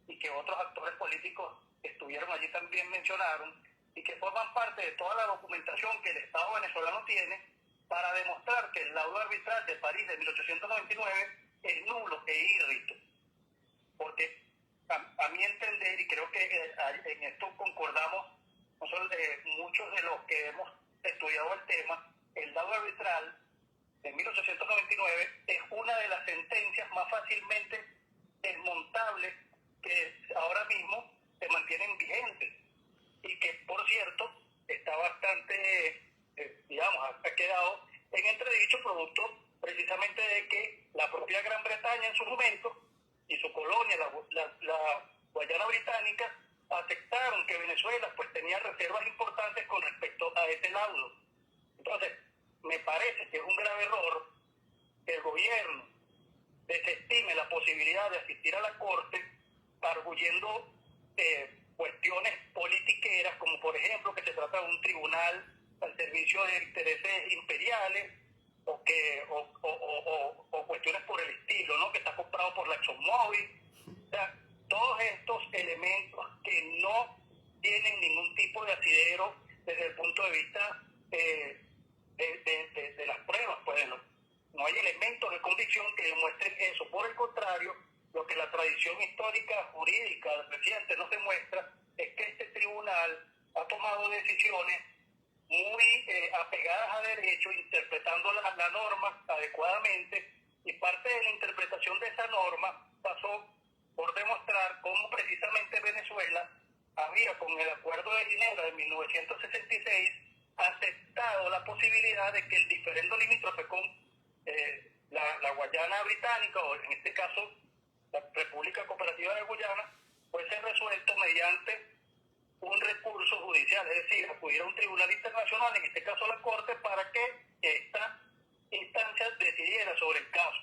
y que otros actores políticos que estuvieron allí también mencionaron, y que forman parte de toda la documentación que el Estado venezolano tiene para demostrar que el laudo arbitral de París de 1899 es nulo e irrito. Porque a mi entender, y creo que en esto concordamos muchos de los que hemos estudiado el tema, el laudo arbitral de 1899 es una de las sentencias más fácilmente desmontables que ahora mismo se mantienen vigentes y que, por cierto, está bastante, ha quedado en entredicho producto precisamente de que la propia Gran Bretaña en su momento y su colonia, la Guayana Británica, aceptaron que Venezuela pues tenía reservas importantes con respecto a ese laudo. Entonces, me parece que es un grave error que el gobierno desestime la posibilidad de asistir a la Corte arguyendo cuestiones politiqueras, como por ejemplo que se trata de un tribunal al servicio de intereses imperiales o cuestiones por el estilo, ¿no? Que está comprado por la ExxonMobil. O sea, todos estos elementos que no tienen ningún tipo de asidero desde el punto de vista de las pruebas, pues no hay elementos de convicción que demuestren eso. Por el contrario, lo que la tradición histórica jurídica reciente nos demuestra es que este tribunal ha tomado decisiones muy apegadas a derecho, interpretando la norma adecuadamente, y parte de la interpretación de esa norma pasó por demostrar cómo precisamente Venezuela había, con el Acuerdo de Ginebra de 1966, aceptado la posibilidad de que el diferendo limítrofe con la Guayana Británica, o en este caso la República Cooperativa de Guyana, fuese resuelto mediante un recurso judicial, es decir, acudir a un tribunal internacional, en este caso la Corte, para que esta instancia decidiera sobre el caso.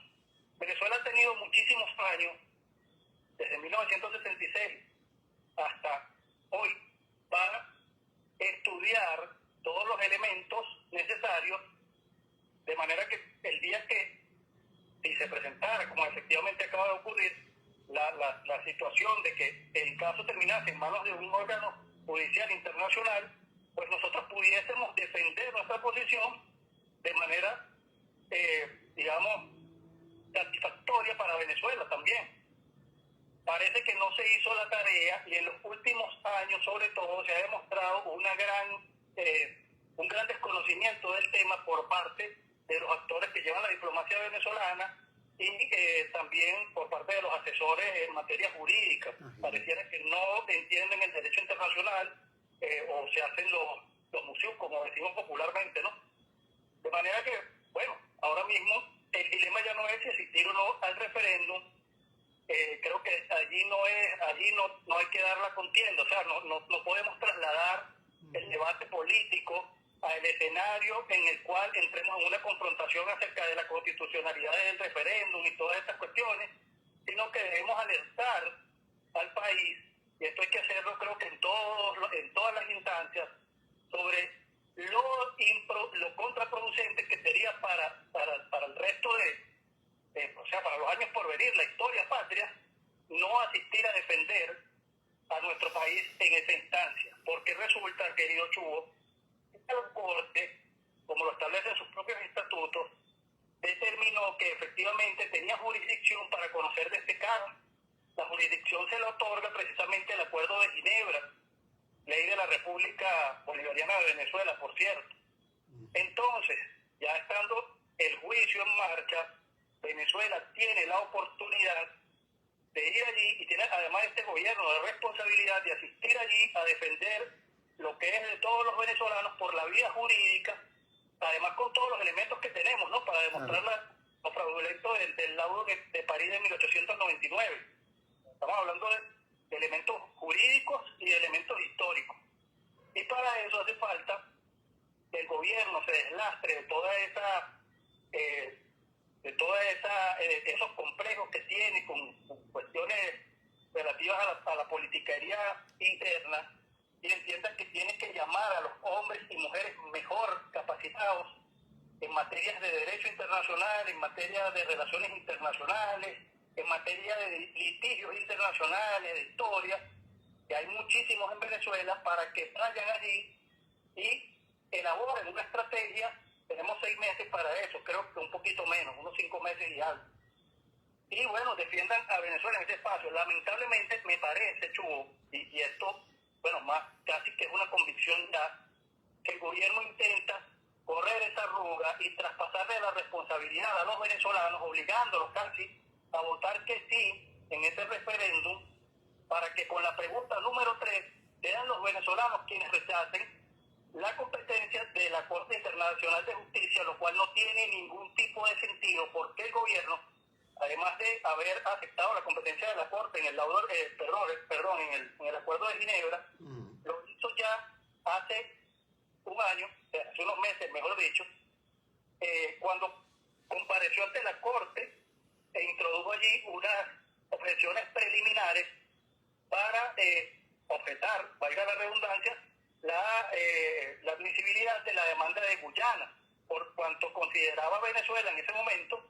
Venezuela ha tenido muchísimos años, desde 1976 hasta hoy, para estudiar todos los elementos necesarios, de manera que el día que, si se presentara, como efectivamente acaba de ocurrir, la situación de que el caso terminase en manos de un órgano judicial internacional, pues nosotros pudiésemos defender nuestra posición de manera, digamos, satisfactoria para Venezuela también. Parece que no se hizo la tarea y en los últimos años, sobre todo, se ha demostrado un gran desconocimiento del tema por parte de los actores que llevan la diplomacia venezolana y también por parte de los asesores en materia jurídica. Pareciera que no entienden el derecho internacional o se hacen los museos, como decimos popularmente, ¿no? De manera que, bueno, ahora mismo el dilema ya no es si asistir o no al referéndum. Creo que allí no hay que dar la contienda, o sea, no podemos trasladar el debate político al escenario en el cual entremos en una confrontación acerca de la constitucionalidad del referéndum y todas estas cuestiones, sino que debemos alertar al país, y esto hay que hacerlo creo que en todas las instancias, sobre lo contraproducente que sería para el resto o sea, para los años por venir, la historia patria, no asistir a defender a nuestro país en esa instancia. Porque resulta, querido Chugo, que la Corte, como lo establecen sus propios estatutos, determinó que efectivamente tenía jurisdicción para conocer de este caso. La jurisdicción se le otorga precisamente el Acuerdo de Ginebra, ley de la República Bolivariana de Venezuela, por cierto. Entonces, ya estando el juicio en marcha, Venezuela tiene la oportunidad de ir allí y tiene además este gobierno la responsabilidad de asistir allí a defender lo que es de todos los venezolanos por la vía jurídica, además con todos los elementos que tenemos, ¿no? Para demostrar lo fraudulento del laudo de París de 1899. Estamos hablando de elementos jurídicos y de elementos históricos. Y para eso hace falta que el gobierno se deslastre de toda esos complejos que tiene con cuestiones relativas a la politiquería interna, y entienda que tiene que llamar a los hombres y mujeres mejor capacitados en materias de derecho internacional, en materia de relaciones internacionales, en materia de litigios internacionales, de historia, que hay muchísimos en Venezuela, para que vayan allí y elaboren una estrategia. Tenemos 6 meses para eso, creo que un poquito menos, unos 5 meses y algo. Y bueno, defiendan a Venezuela en ese espacio. Lamentablemente me parece, Chugo, y esto, bueno, más casi que es una convicción ya, que el gobierno intenta correr esa arruga y traspasarle la responsabilidad a los venezolanos, obligándolos casi a votar que sí en ese referéndum, para que con la pregunta número 3 sean los venezolanos quienes rechacen la competencia de la Corte Internacional de Justicia, lo cual no tiene ningún tipo de sentido, porque el gobierno, además de haber aceptado la competencia de la Corte en el laudo, en el Acuerdo de Ginebra, lo hizo ya hace un año, hace unos meses, mejor dicho, cuando compareció ante la Corte e introdujo allí unas objeciones preliminares para objetar, valga la redundancia, la admisibilidad de la demanda de Guyana, por cuanto consideraba Venezuela en ese momento,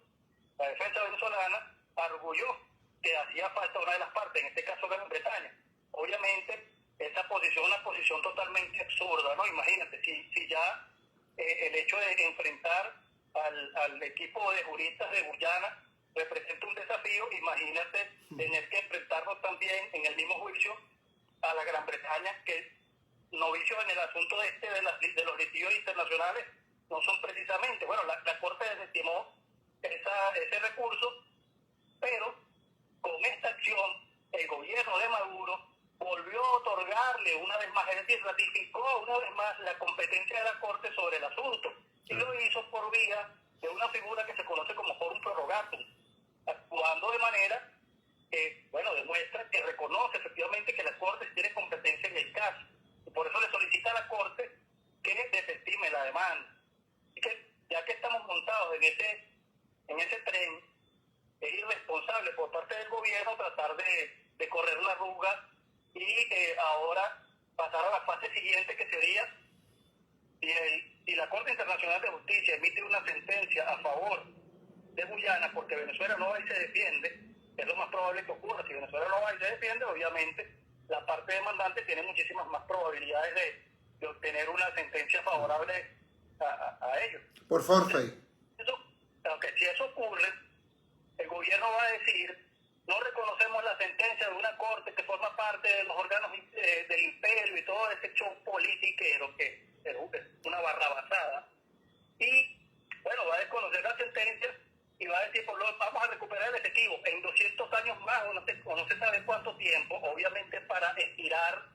la defensa venezolana arguyó que hacía falta una de las partes, en este caso Gran Bretaña. Obviamente, esa posición es una posición totalmente absurda, ¿no? Imagínate, si ya el hecho de enfrentar al equipo de juristas de Guyana representa un desafío, imagínate tener que enfrentarnos también en el mismo juicio a la Gran Bretaña, que novicios en el asunto de los litigios internacionales no son precisamente. Bueno, la Corte desestimó ese recurso, pero con esta acción el gobierno de Maduro volvió a otorgarle una vez más, es decir, ratificó una vez más la competencia de la Corte sobre el asunto, y lo hizo por vía de una figura que se conoce como forum prorogatum, actuando de manera que, bueno, demuestra que reconoce efectivamente que la Corte tiene competencia en el caso, y por eso le solicita a la Corte que desestime la demanda. Y que, ya que estamos montados en ese tren, es irresponsable por parte del gobierno tratar de correr la arruga y ahora pasar a la fase siguiente, que sería si la Corte Internacional de Justicia emite una sentencia a favor de Guyana, porque Venezuela no va y se defiende, es lo más probable que ocurra. Si Venezuela no va y se defiende, obviamente la parte demandante tiene muchísimas más probabilidades de obtener una sentencia favorable a ellos. Por forfeit. Aunque si eso ocurre, el gobierno va a decir: no reconocemos la sentencia de una corte que forma parte de los órganos del imperio y todo ese show politiquero que es una barrabasada. Y bueno, va a desconocer la sentencia y va a decir: vamos a recuperar el efectivo en 200 años más, o no se sabe cuánto tiempo, obviamente para estirar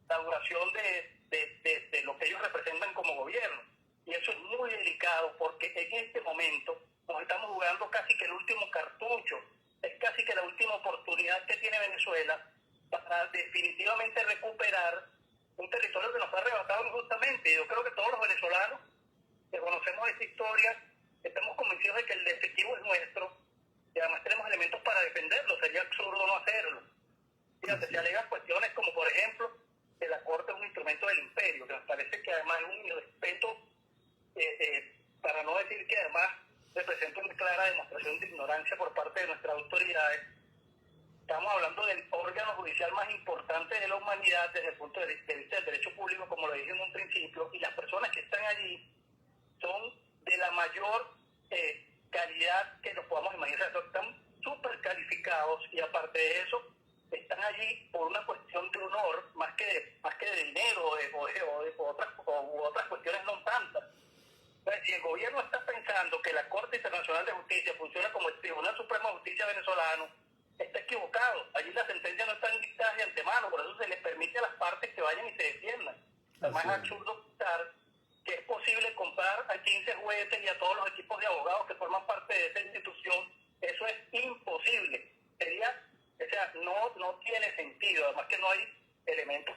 la duración de lo que ellos representan como gobierno. Y eso es muy delicado, porque en este momento nos estamos jugando casi que el último cartucho, es casi que la última oportunidad que tiene Venezuela para definitivamente recuperar un territorio que nos fue arrebatado injustamente. Yo creo que todos los venezolanos que conocemos esta historia estamos convencidos de que el efectivo es nuestro y además tenemos elementos para defenderlo. Sería absurdo no hacerlo. Fíjate, se alegan cuestiones como, por ejemplo, que la Corte es un instrumento del imperio, que nos parece que además es un irrespeto, para no decir que además representa una clara demostración de ignorancia por parte de nuestras autoridades. Estamos hablando del órgano judicial más importante de la humanidad desde el punto de vista del derecho público, como lo dije en un principio, y las personas que están allí son de la mayor calidad que nos podamos imaginar. Están súper calificados y aparte de eso están allí por una cuestión de honor más que de dinero u otras cuestiones no tantas. Entonces, si el gobierno está pensando que la Corte Internacional de Justicia funciona como el Tribunal Supremo de Justicia venezolano, está equivocado. Allí las sentencias no están dictadas de antemano, por eso se les permite a las partes que vayan y se defiendan. Además es absurdo pensar que es posible comprar a 15 jueces y a todos los equipos de abogados que forman parte de esa institución. Eso es imposible. No tiene sentido. Además que no hay elementos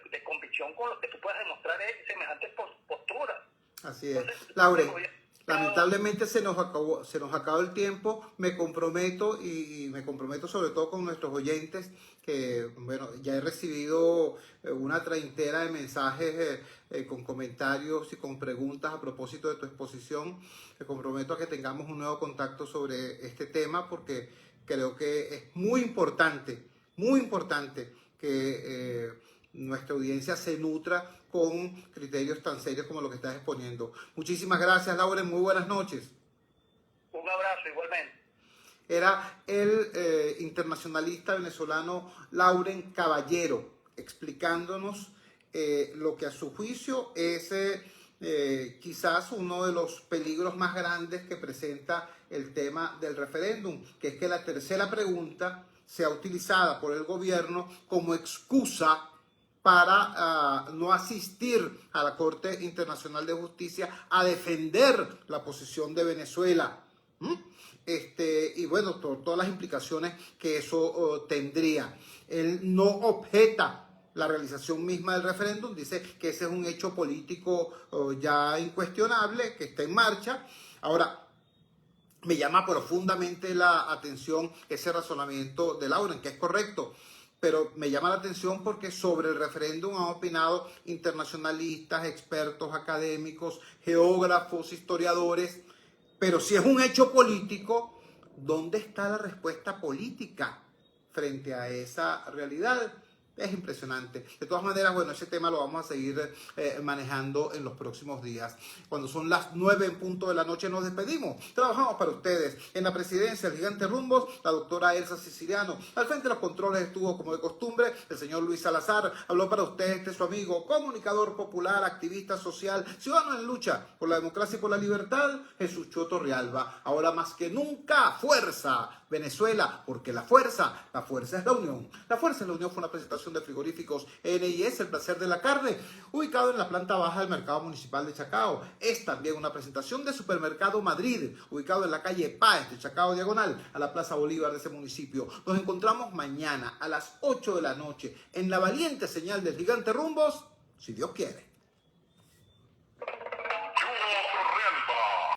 de convicción con los que tú puedas demostrar semejantes posturas. Así es. Entonces, Laure, lamentablemente se nos acabó el tiempo. Me comprometo y me comprometo sobre todo con nuestros oyentes, que bueno, ya he recibido una treintena de mensajes con comentarios y con preguntas a propósito de tu exposición. Me comprometo a que tengamos un nuevo contacto sobre este tema, porque creo que es muy importante que nuestra audiencia se nutra con criterios tan serios como lo que estás exponiendo. Muchísimas gracias, Laure. Muy buenas noches. Un abrazo, igualmente. Era el internacionalista venezolano Lauren Caballero, explicándonos lo que a su juicio es quizás uno de los peligros más grandes que presenta el tema del referéndum, que es que la tercera pregunta sea utilizada por el gobierno como excusa para no asistir a la Corte Internacional de Justicia a defender la posición de Venezuela. Y bueno, todas las implicaciones que eso tendría. Él no objeta la realización misma del referéndum, dice que ese es un hecho político ya incuestionable, que está en marcha. Ahora, me llama profundamente la atención ese razonamiento de Lauren, que es correcto, pero me llama la atención porque sobre el referéndum han opinado internacionalistas, expertos académicos, geógrafos, historiadores, pero si es un hecho político, ¿dónde está la respuesta política frente a esa realidad? Es impresionante. De todas maneras, bueno, ese tema lo vamos a seguir manejando en los próximos días. Cuando son las 9 en punto de la noche nos despedimos. Trabajamos para ustedes. En la presidencia del Gigante Rumbos, la doctora Elsa Siciliano. Al frente de los controles estuvo, como de costumbre, el señor Luis Salazar. Habló para ustedes su amigo, comunicador popular, activista social, ciudadano en lucha por la democracia y por la libertad, Jesús Choto Rialba. Ahora más que nunca, fuerza Venezuela, porque la fuerza es la unión. La fuerza es la unión fue una presentación de Frigoríficos NIS, el placer de la carne, ubicado en la planta baja del Mercado Municipal de Chacao. Es también una presentación de Supermercado Madrid, ubicado en la calle Páez de Chacao, diagonal a la Plaza Bolívar de ese municipio. Nos encontramos mañana a las 8 de la noche en la valiente señal del Gigante Rumbos, si Dios quiere.